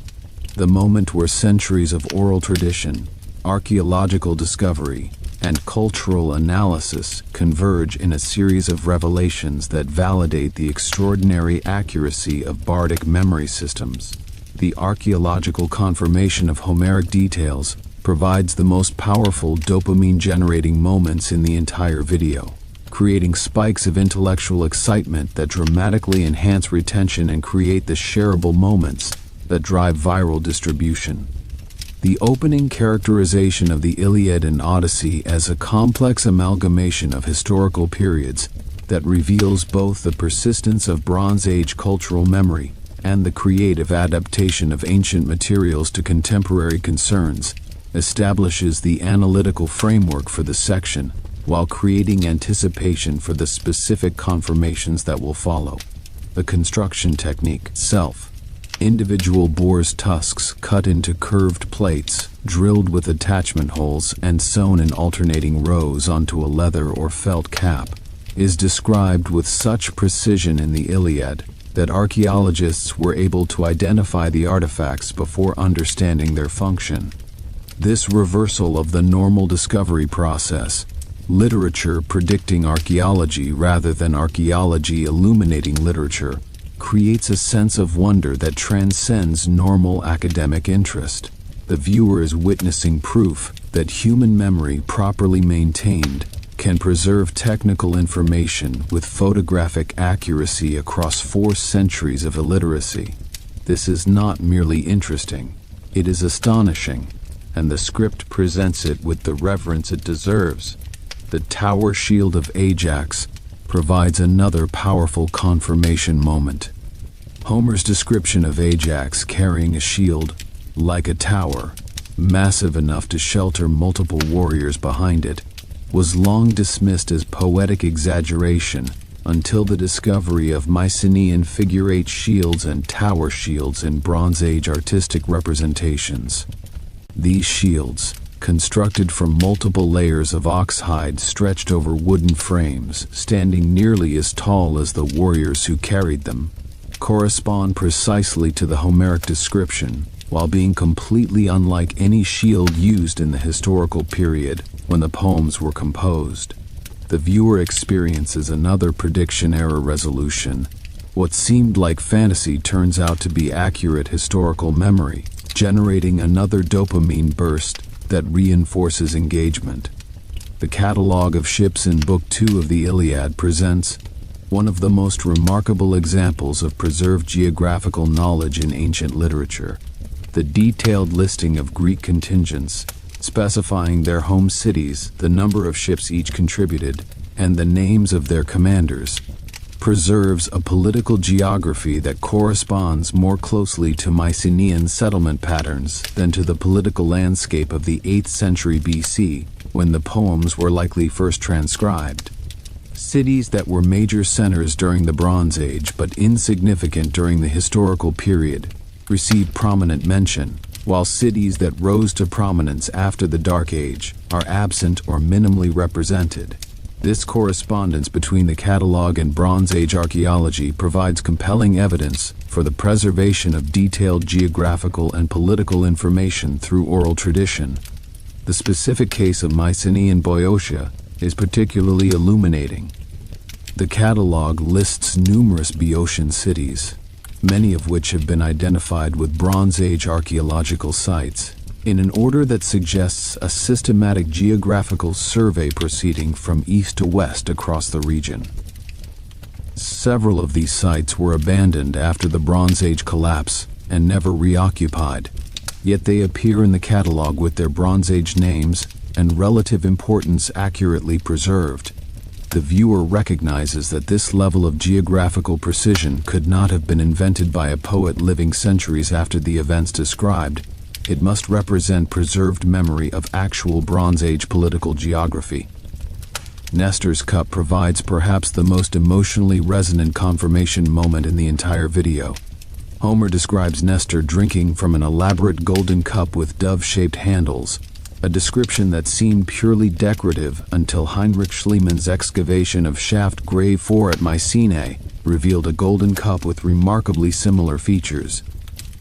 the moment where centuries of oral tradition, archaeological discovery, and cultural analysis converge in a series of revelations that validate the extraordinary accuracy of bardic memory systems. The archaeological confirmation of Homeric details provides the most powerful dopamine-generating moments in the entire video, creating spikes of intellectual excitement that dramatically enhance retention and create the shareable moments that drive viral distribution. The opening characterization of the Iliad and Odyssey as a complex amalgamation of historical periods that reveals both the persistence of Bronze Age cultural memory and the creative adaptation of ancient materials to contemporary concerns establishes the analytical framework for the section, while creating anticipation for the specific conformations that will follow. The construction technique. Self. Individual boar's tusks cut into curved plates, drilled with attachment holes and sewn in alternating rows onto a leather or felt cap, is described with such precision in the Iliad that archaeologists were able to identify the artifacts before understanding their function. This reversal of the normal discovery process, literature predicting archaeology rather than archaeology illuminating literature, creates a sense of wonder that transcends normal academic interest. The viewer is witnessing proof that human memory properly maintained can preserve technical information with photographic accuracy across 4 centuries of illiteracy. This is not merely interesting, it is astonishing, and the script presents it with the reverence it deserves. The tower shield of Ajax provides another powerful confirmation moment. Homer's description of Ajax carrying a shield, like a tower, massive enough to shelter multiple warriors behind it, was long dismissed as poetic exaggeration until the discovery of Mycenaean figure-8 shields and tower shields in Bronze Age artistic representations. These shields, constructed from multiple layers of ox hide stretched over wooden frames, standing nearly as tall as the warriors who carried them, correspond precisely to the Homeric description, while being completely unlike any shield used in the historical period when the poems were composed. The viewer experiences another prediction error resolution. What seemed like fantasy turns out to be accurate historical memory, generating another dopamine burst that reinforces engagement. The catalogue of ships in Book 2 of the Iliad presents one of the most remarkable examples of preserved geographical knowledge in ancient literature. The detailed listing of Greek contingents, specifying their home cities, the number of ships each contributed, and the names of their commanders, preserves a political geography that corresponds more closely to Mycenaean settlement patterns than to the political landscape of the 8th century BC, when the poems were likely first transcribed. Cities that were major centers during the Bronze Age but insignificant during the historical period receive prominent mention, while cities that rose to prominence after the Dark Age are absent or minimally represented. This correspondence between the catalogue and Bronze Age archaeology provides compelling evidence for the preservation of detailed geographical and political information through oral tradition. The specific case of Mycenaean Boeotia is particularly illuminating. The catalogue lists numerous Boeotian cities, many of which have been identified with Bronze Age archaeological sites, in an order that suggests a systematic geographical survey proceeding from east to west across the region. Several of these sites were abandoned after the Bronze Age collapse and never reoccupied, yet they appear in the catalogue with their Bronze Age names and relative importance accurately preserved. The viewer recognizes that this level of geographical precision could not have been invented by a poet living centuries after the events described. It must represent preserved memory of actual Bronze Age political geography. Nestor's cup provides perhaps the most emotionally resonant confirmation moment in the entire video. Homer describes Nestor drinking from an elaborate golden cup with dove-shaped handles, a description that seemed purely decorative until Heinrich Schliemann's excavation of Shaft Grave 4 at Mycenae revealed a golden cup with remarkably similar features.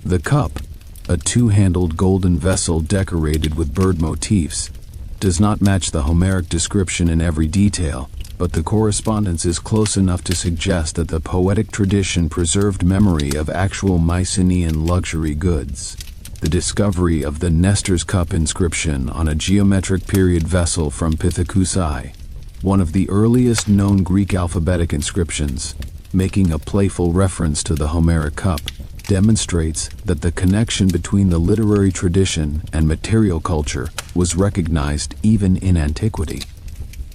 The cup, a two-handled golden vessel decorated with bird motifs, does not match the Homeric description in every detail, but the correspondence is close enough to suggest that the poetic tradition preserved memory of actual Mycenaean luxury goods. The discovery of the Nestor's Cup inscription on a geometric period vessel from Pithecusae, one of the earliest known Greek alphabetic inscriptions, making a playful reference to the Homeric cup, demonstrates that the connection between the literary tradition and material culture was recognized even in antiquity.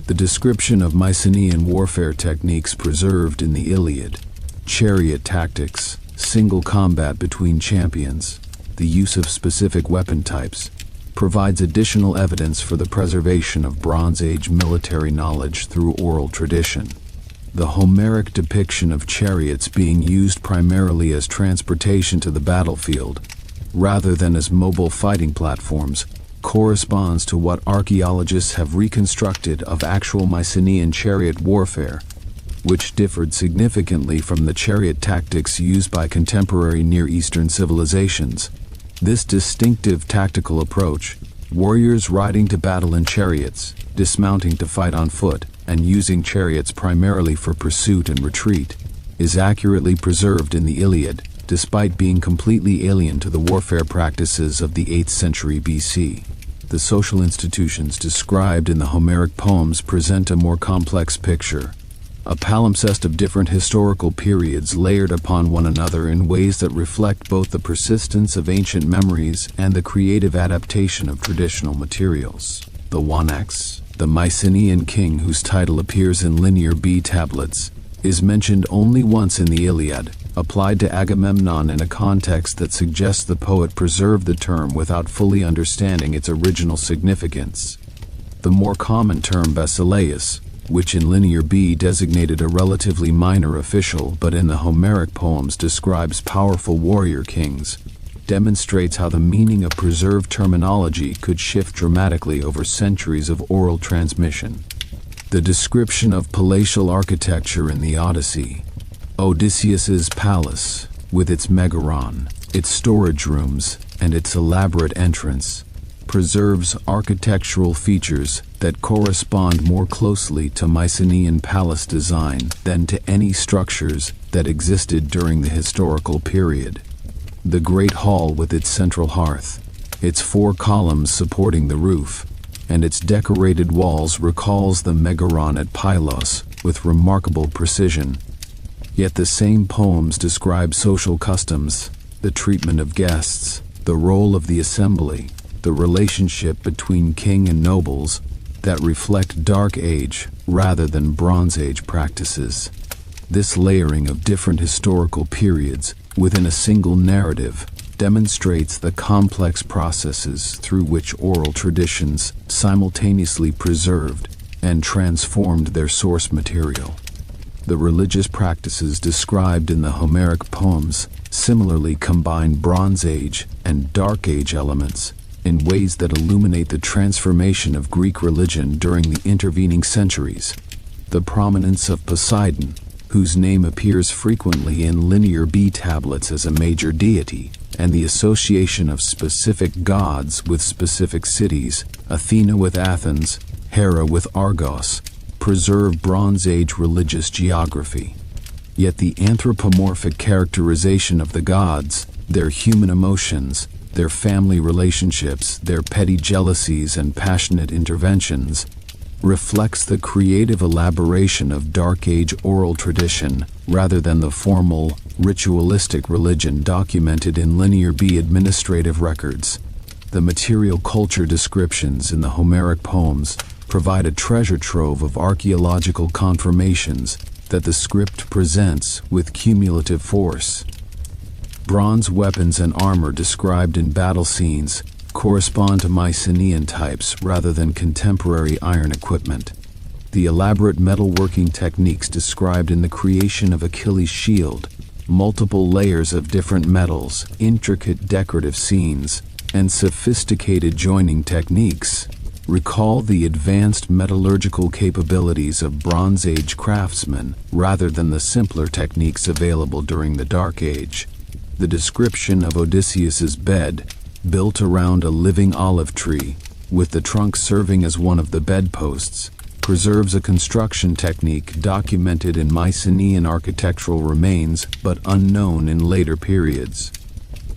The description of Mycenaean warfare techniques preserved in the Iliad, chariot tactics, single combat between champions, the use of specific weapon types, provides additional evidence for the preservation of Bronze Age military knowledge through oral tradition. The Homeric depiction of chariots being used primarily as transportation to the battlefield, rather than as mobile fighting platforms, corresponds to what archaeologists have reconstructed of actual Mycenaean chariot warfare, which differed significantly from the chariot tactics used by contemporary Near Eastern civilizations. This distinctive tactical approach, warriors riding to battle in chariots, dismounting to fight on foot, and using chariots primarily for pursuit and retreat, is accurately preserved in the Iliad, despite being completely alien to the warfare practices of the 8th century BC. The social institutions described in the Homeric poems present a more complex picture, a palimpsest of different historical periods layered upon one another in ways that reflect both the persistence of ancient memories and the creative adaptation of traditional materials. The Wanax, the Mycenaean king whose title appears in Linear B tablets, is mentioned only once in the Iliad, applied to Agamemnon in a context that suggests the poet preserved the term without fully understanding its original significance. The more common term Basileus, which in Linear B designated a relatively minor official but in the Homeric poems describes powerful warrior kings, demonstrates how the meaning of preserved terminology could shift dramatically over centuries of oral transmission. The description of palatial architecture in the Odyssey, Odysseus's palace, with its megaron, its storage rooms, and its elaborate entrance, preserves architectural features that correspond more closely to Mycenaean palace design than to any structures that existed during the historical period. The Great Hall with its central hearth, its 4 columns supporting the roof, and its decorated walls recalls the megaron at Pylos with remarkable precision. Yet the same poems describe social customs, the treatment of guests, the role of the assembly, the relationship between king and nobles, that reflect Dark Age rather than Bronze Age practices. This layering of different historical periods within a single narrative demonstrates the complex processes through which oral traditions simultaneously preserved and transformed their source material. The religious practices described in the Homeric poems similarly combine Bronze Age and Dark Age elements in ways that illuminate the transformation of Greek religion during the intervening centuries. The prominence of Poseidon, whose name appears frequently in Linear B tablets as a major deity, and the association of specific gods with specific cities, Athena with Athens, Hera with Argos, preserve Bronze Age religious geography. Yet the anthropomorphic characterization of the gods, their human emotions, their family relationships, their petty jealousies and passionate interventions, reflects the creative elaboration of Dark Age oral tradition rather than the formal, ritualistic religion documented in Linear B administrative records. The material culture descriptions in the Homeric poems provide a treasure trove of archaeological confirmations that the script presents with cumulative force. Bronze weapons and armor described in battle scenes correspond to Mycenaean types rather than contemporary iron equipment. The elaborate metalworking techniques described in the creation of Achilles' shield, multiple layers of different metals, intricate decorative scenes, and sophisticated joining techniques recall the advanced metallurgical capabilities of Bronze Age craftsmen rather than the simpler techniques available during the Dark Age. The description of Odysseus's bed, built around a living olive tree, with the trunk serving as one of the bedposts, preserves a construction technique documented in Mycenaean architectural remains but unknown in later periods.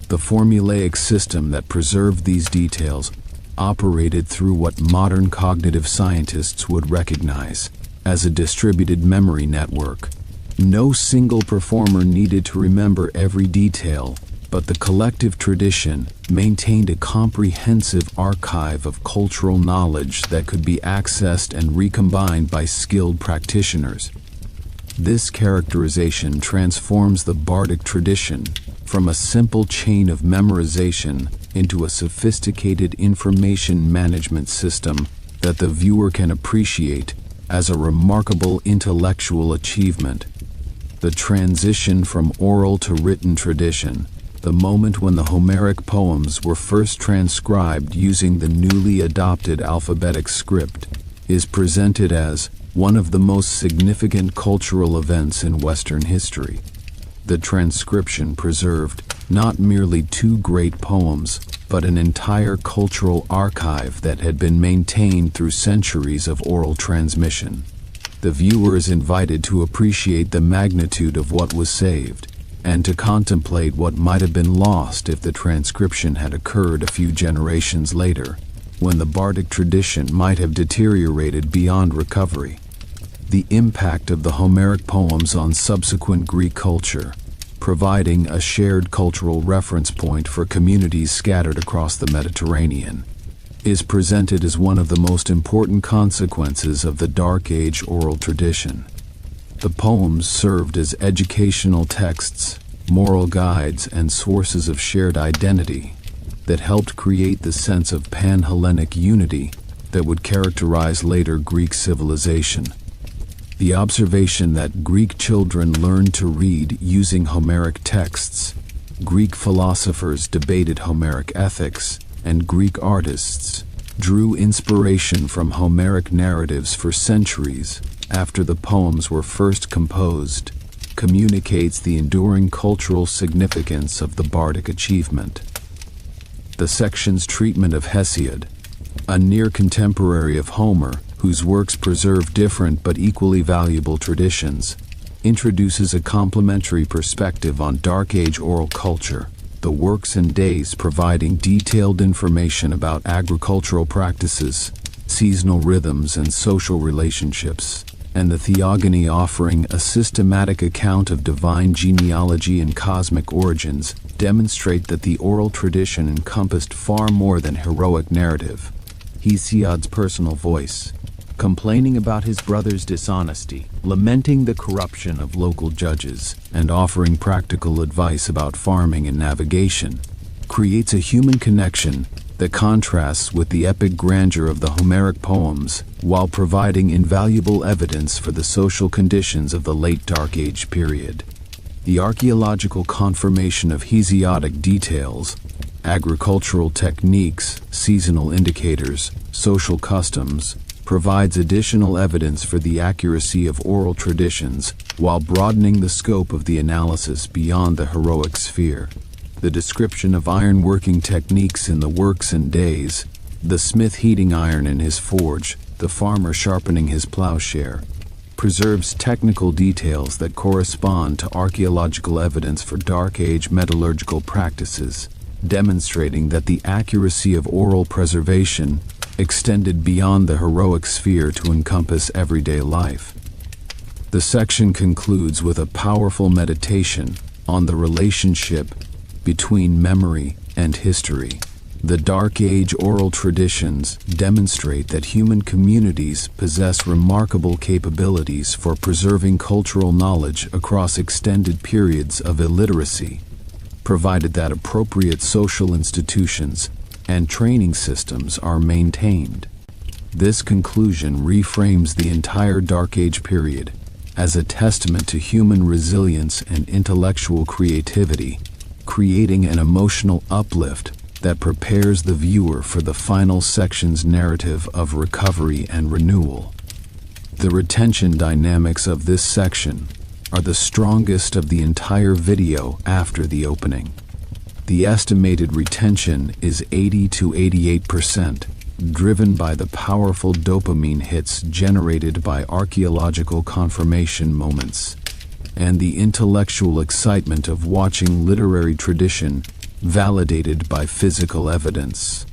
The formulaic system that preserved these details operated through what modern cognitive scientists would recognize as a distributed memory network. No single performer needed to remember every detail, but the collective tradition maintained a comprehensive archive of cultural knowledge that could be accessed and recombined by skilled practitioners. This characterization transforms the bardic tradition from a simple chain of memorization into a sophisticated information management system that the viewer can appreciate as a remarkable intellectual achievement. The transition from oral to written tradition, the moment when the Homeric poems were first transcribed using the newly adopted alphabetic script, is presented as one of the most significant cultural events in Western history. The transcription preserved not merely two great poems, but an entire cultural archive that had been maintained through centuries of oral transmission. The viewer is invited to appreciate the magnitude of what was saved, and to contemplate what might have been lost if the transcription had occurred a few generations later, when the bardic tradition might have deteriorated beyond recovery. The impact of the Homeric poems on subsequent Greek culture, providing a shared cultural reference point for communities scattered across the Mediterranean, is presented as one of the most important consequences of the Dark Age oral tradition. The poems served as educational texts, moral guides, and sources of shared identity that helped create the sense of pan-Hellenic unity that would characterize later Greek civilization. The observation that Greek children learned to read using Homeric texts, Greek philosophers debated Homeric ethics, and Greek artists drew inspiration from Homeric narratives for centuries after the poems were first composed, communicates the enduring cultural significance of the bardic achievement. The section's treatment of Hesiod, a near contemporary of Homer, whose works preserve different but equally valuable traditions, introduces a complementary perspective on Dark Age oral culture, the works and days providing detailed information about agricultural practices, seasonal rhythms, and social relationships, and the Theogony offering a systematic account of divine genealogy and cosmic origins, demonstrate that the oral tradition encompassed far more than heroic narrative. Hesiod's personal voice, complaining about his brother's dishonesty, lamenting the corruption of local judges, and offering practical advice about farming and navigation, creates a human connection that contrasts with the epic grandeur of the Homeric poems while providing invaluable evidence for the social conditions of the late Dark Age period. The archaeological confirmation of Hesiodic details, agricultural techniques, seasonal indicators, social customs, provides additional evidence for the accuracy of oral traditions while broadening the scope of the analysis beyond the heroic sphere. The description of ironworking techniques in the works and days, the smith heating iron in his forge, the farmer sharpening his plowshare, preserves technical details that correspond to archaeological evidence for Dark Age metallurgical practices, demonstrating that the accuracy of oral preservation extended beyond the heroic sphere to encompass everyday life. The section concludes with a powerful meditation on the relationship between memory and history. The Dark Age oral traditions demonstrate that human communities possess remarkable capabilities for preserving cultural knowledge across extended periods of illiteracy, provided that appropriate social institutions and training systems are maintained. This conclusion reframes the entire Dark Age period as a testament to human resilience and intellectual creativity, creating an emotional uplift that prepares the viewer for the final section's narrative of recovery and renewal. The retention dynamics of this section are the strongest of the entire video after the opening. The estimated retention is 80 to 88%, driven by the powerful dopamine hits generated by archaeological confirmation moments, and the intellectual excitement of watching literary tradition validated by physical evidence.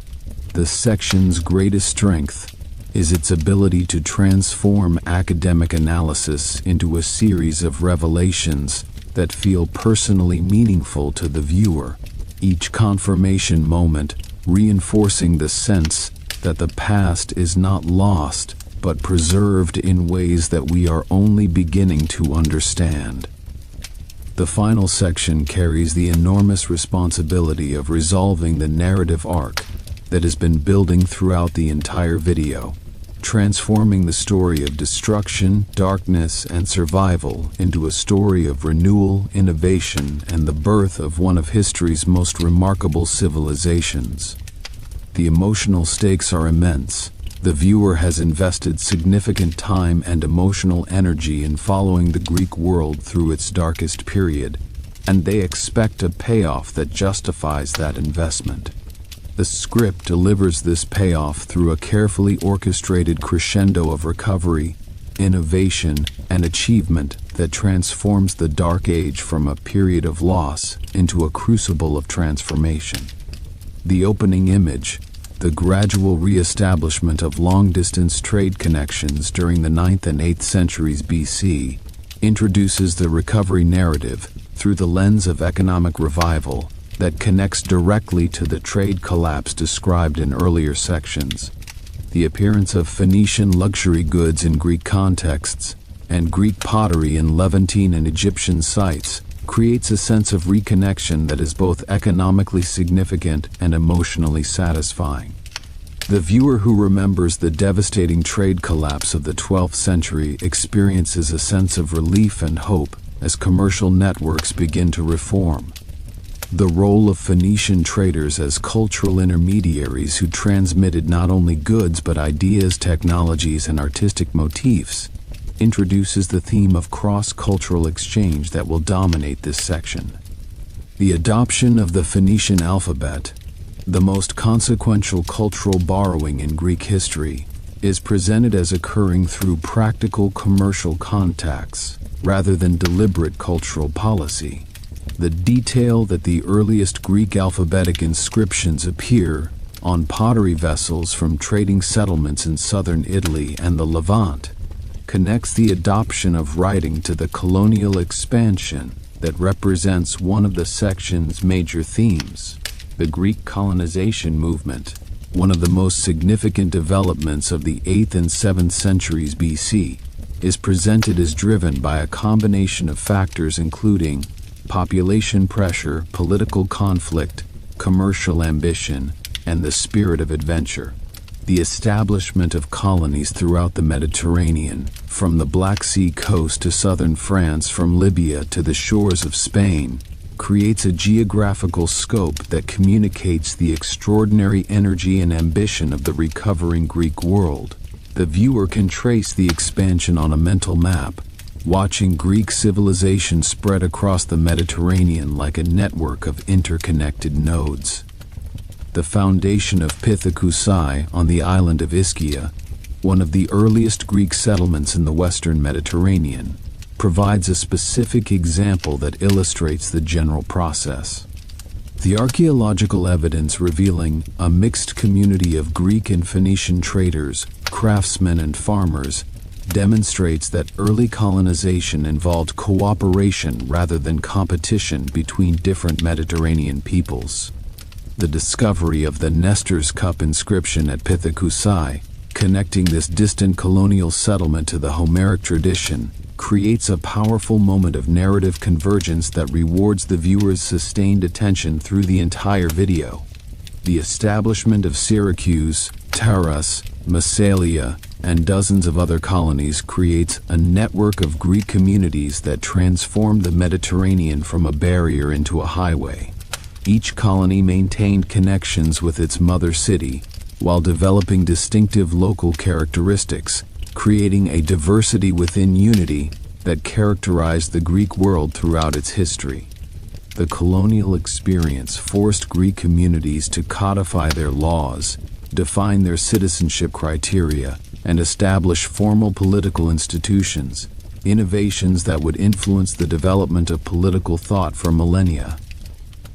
The section's greatest strength is its ability to transform academic analysis into a series of revelations that feel personally meaningful to the viewer, each confirmation moment reinforcing the sense that the past is not lost but preserved in ways that we are only beginning to understand. The final section carries the enormous responsibility of resolving the narrative arc that has been building throughout the entire video, transforming the story of destruction, darkness, and survival into a story of renewal, innovation, and the birth of one of history's most remarkable civilizations. The emotional stakes are immense. The viewer has invested significant time and emotional energy in following the Greek world through its darkest period, and they expect a payoff that justifies that investment. The script delivers this payoff through a carefully orchestrated crescendo of recovery, innovation, and achievement that transforms the Dark Age from a period of loss into a crucible of transformation. The opening image, the gradual re-establishment of long-distance trade connections during the 9th and 8th centuries BC, introduces the recovery narrative through the lens of economic revival that connects directly to the trade collapse described in earlier sections. The appearance of Phoenician luxury goods in Greek contexts and Greek pottery in Levantine and Egyptian sites creates a sense of reconnection that is both economically significant and emotionally satisfying. The viewer who remembers the devastating trade collapse of the 12th century experiences a sense of relief and hope as commercial networks begin to reform. The role of Phoenician traders as cultural intermediaries who transmitted not only goods but ideas, technologies, and artistic motifs introduces the theme of cross-cultural exchange that will dominate this section. The adoption of the Phoenician alphabet, the most consequential cultural borrowing in Greek history, is presented as occurring through practical commercial contacts rather than deliberate cultural policy. The detail that the earliest Greek alphabetic inscriptions appear on pottery vessels from trading settlements in southern Italy and the Levant connects the adoption of writing to the colonial expansion that represents one of the section's major themes. The Greek colonization movement, one of the most significant developments of the 8th and 7th centuries BC, is presented as driven by a combination of factors including population pressure, political conflict, commercial ambition, and the spirit of adventure. The establishment of colonies throughout the Mediterranean, from the Black Sea coast to southern France, from Libya to the shores of Spain, creates a geographical scope that communicates the extraordinary energy and ambition of the recovering Greek world. The viewer can trace the expansion on a mental map, watching Greek civilization spread across the Mediterranean like a network of interconnected nodes. The foundation of Pithecusae on the island of Ischia, one of the earliest Greek settlements in the western Mediterranean, provides a specific example that illustrates the general process. The archaeological evidence revealing a mixed community of Greek and Phoenician traders, craftsmen, and farmers demonstrates that early colonization involved cooperation rather than competition between different Mediterranean peoples. The discovery of the Nestor's Cup inscription at Pithecusae, connecting this distant colonial settlement to the Homeric tradition, creates a powerful moment of narrative convergence that rewards the viewer's sustained attention through the entire video. The establishment of Syracuse, Tiryns, Massalia, and dozens of other colonies creates a network of Greek communities that transform the Mediterranean from a barrier into a highway. Each colony maintained connections with its mother city, while developing distinctive local characteristics, creating a diversity within unity that characterized the Greek world throughout its history. The colonial experience forced Greek communities to codify their laws, define their citizenship criteria, and establish formal political institutions, innovations that would influence the development of political thought for millennia.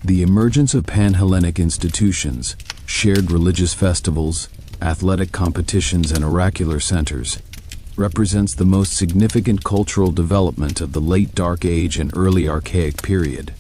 The emergence of pan-Hellenic institutions, shared religious festivals, athletic competitions and oracular centers, represents the most significant cultural development of the late Dark Age and early Archaic period.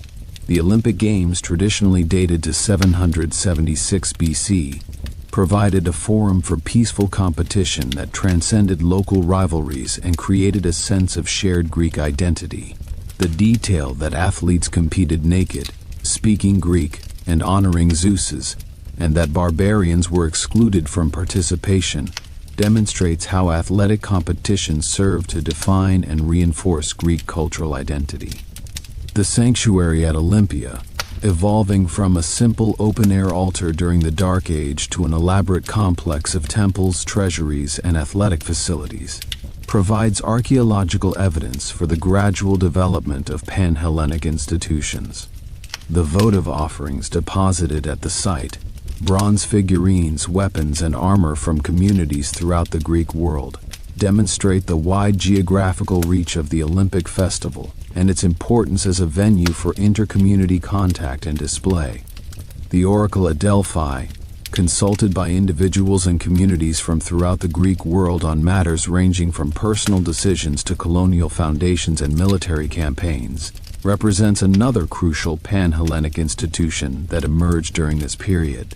The Olympic Games, traditionally dated to 776 BC, provided a forum for peaceful competition that transcended local rivalries and created a sense of shared Greek identity. The detail that athletes competed naked, speaking Greek, and honoring Zeus's, and that barbarians were excluded from participation, demonstrates how athletic competitions served to define and reinforce Greek cultural identity. The sanctuary at Olympia, evolving from a simple open-air altar during the Dark Age to an elaborate complex of temples, treasuries, and athletic facilities, provides archaeological evidence for the gradual development of pan-Hellenic institutions. The votive offerings deposited at the site, bronze figurines, weapons, and armor from communities throughout the Greek world, demonstrate the wide geographical reach of the Olympic festival and its importance as a venue for inter-community contact and display. The oracle at Delphi, consulted by individuals and communities from throughout the Greek world on matters ranging from personal decisions to colonial foundations and military campaigns, represents another crucial pan-Hellenic institution that emerged during this period.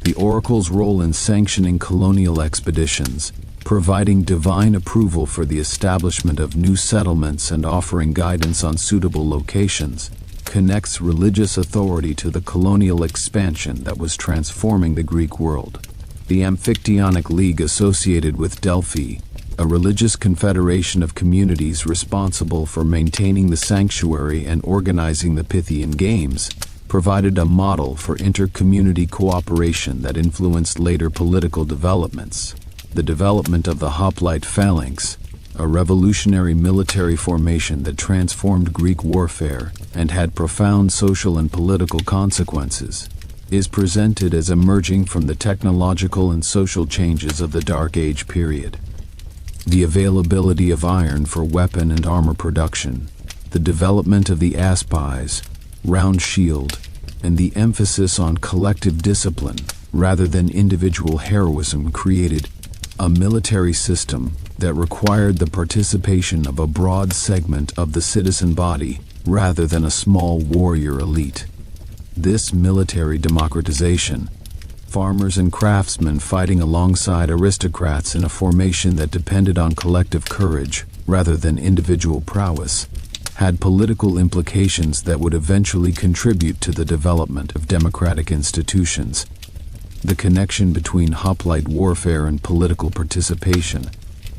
The oracle's role in sanctioning colonial expeditions, providing divine approval for the establishment of new settlements and offering guidance on suitable locations, connects religious authority to the colonial expansion that was transforming the Greek world. The Amphictyonic League, associated with Delphi, a religious confederation of communities responsible for maintaining the sanctuary and organizing the Pythian Games, provided a model for inter-community cooperation that influenced later political developments. The development of the hoplite phalanx, a revolutionary military formation that transformed Greek warfare and had profound social and political consequences, is presented as emerging from the technological and social changes of the Dark Age period. The availability of iron for weapon and armor production, the development of the aspies, round shield, and the emphasis on collective discipline rather than individual heroism created a military system that required the participation of a broad segment of the citizen body rather than a small warrior elite. This military democratization, farmers and craftsmen fighting alongside aristocrats in a formation that depended on collective courage rather than individual prowess, had political implications that would eventually contribute to the development of democratic institutions. The connection between hoplite warfare and political participation.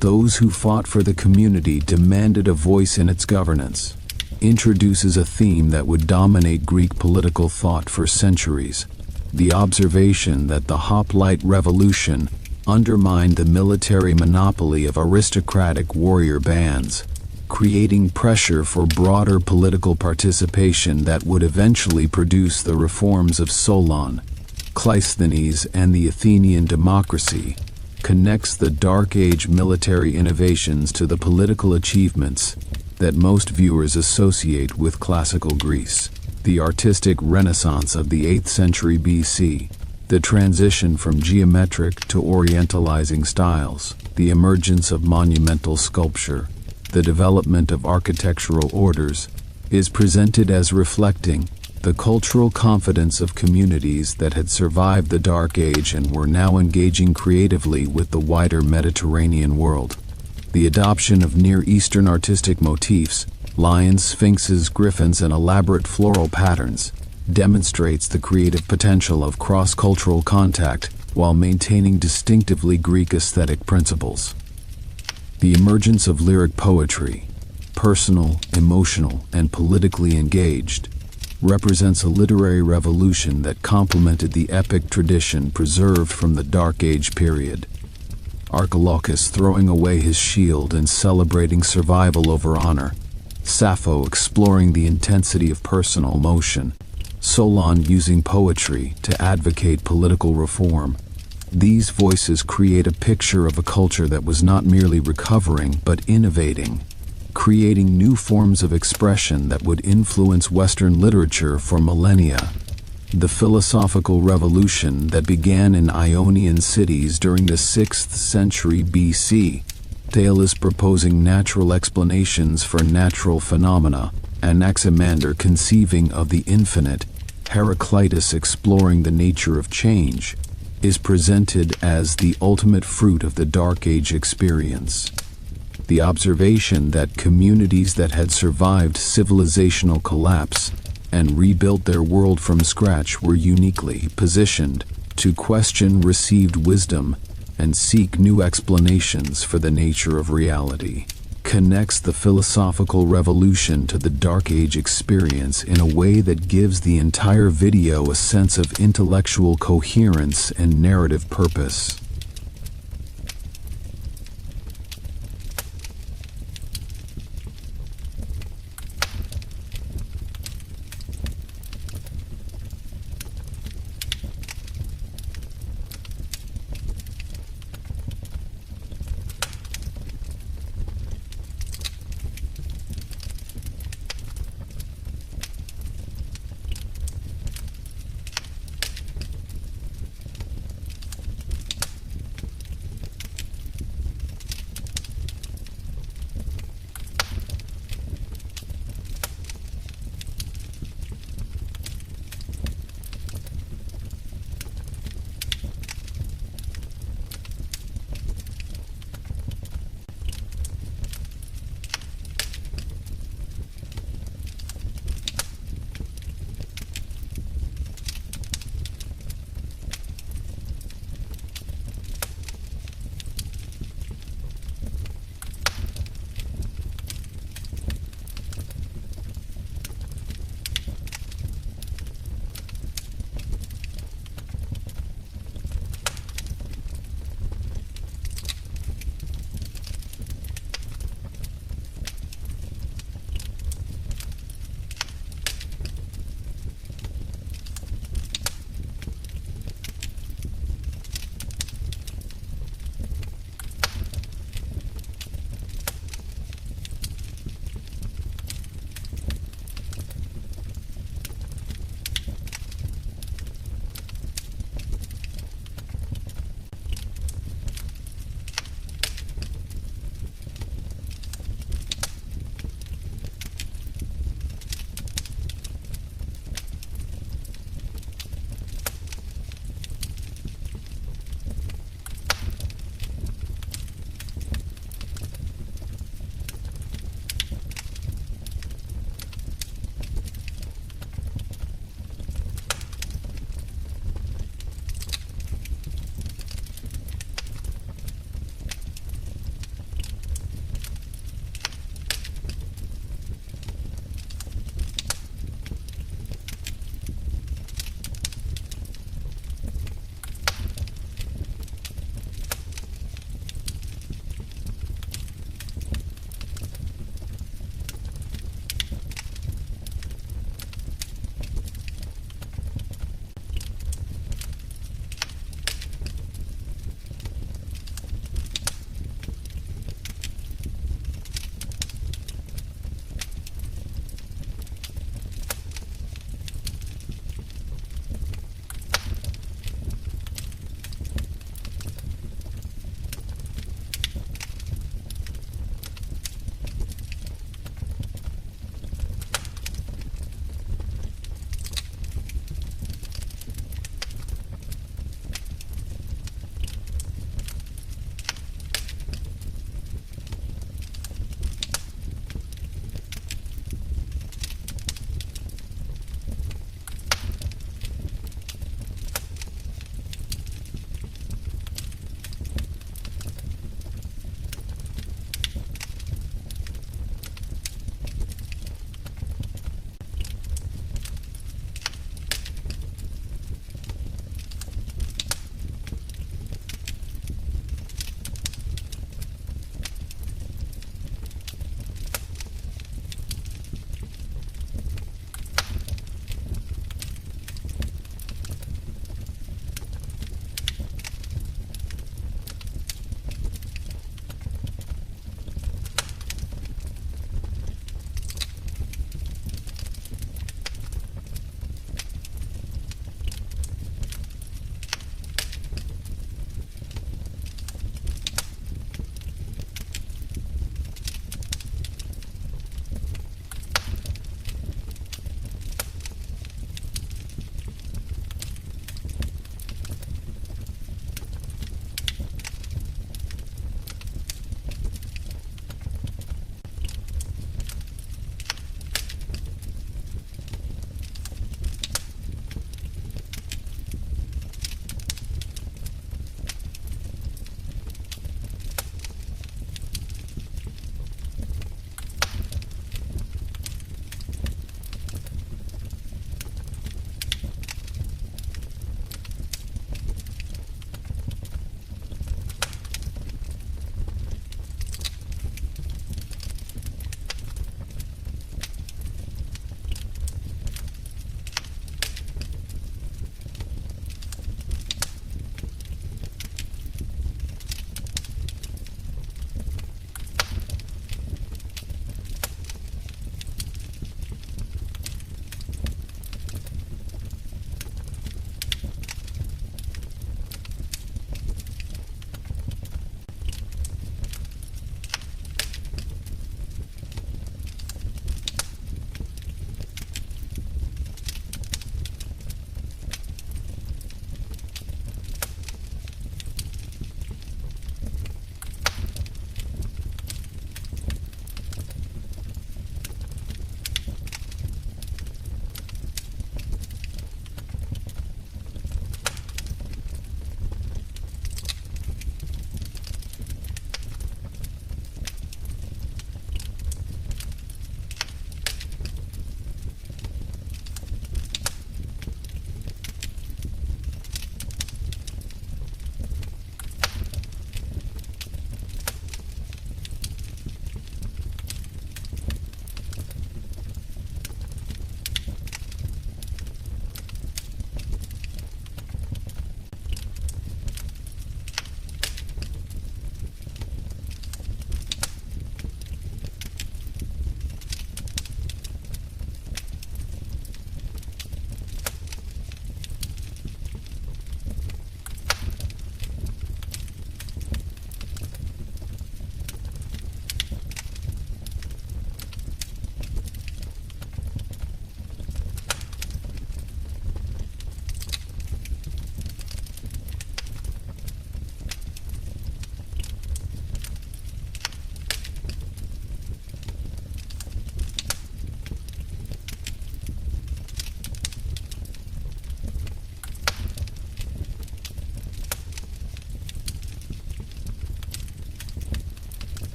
Those who fought for the community demanded a voice in its governance, introduces a theme that would dominate Greek political thought for centuries. The observation that the hoplite revolution undermined the military monopoly of aristocratic warrior bands, creating pressure for broader political participation that would eventually produce the reforms of Solon, Cleisthenes, and the Athenian democracy, connects the Dark Age military innovations to the political achievements that most viewers associate with classical Greece. The artistic renaissance of the 8th century BC, the transition from geometric to orientalizing styles, the emergence of monumental sculpture, the development of architectural orders, is presented as reflecting the cultural confidence of communities that had survived the Dark Age and were now engaging creatively with the wider Mediterranean world. The adoption of Near Eastern artistic motifs, lions, sphinxes, griffins, and elaborate floral patterns, demonstrates the creative potential of cross-cultural contact while maintaining distinctively Greek aesthetic principles. The emergence of lyric poetry, personal, emotional, and politically engaged, represents a literary revolution that complemented the epic tradition preserved from the Dark Age period. Archilochus throwing away his shield and celebrating survival over honor, Sappho exploring the intensity of personal emotion, Solon using poetry to advocate political reform. These voices create a picture of a culture that was not merely recovering but innovating, creating new forms of expression that would influence Western literature for millennia. The philosophical revolution that began in Ionian cities during the 6th century BC, Thales proposing natural explanations for natural phenomena, Anaximander conceiving of the infinite, Heraclitus exploring the nature of change, is presented as the ultimate fruit of the Dark Age experience. The observation that communities that had survived civilizational collapse and rebuilt their world from scratch were uniquely positioned to question received wisdom and seek new explanations for the nature of reality, connects the philosophical revolution to the Dark Age experience in a way that gives the entire video a sense of intellectual coherence and narrative purpose.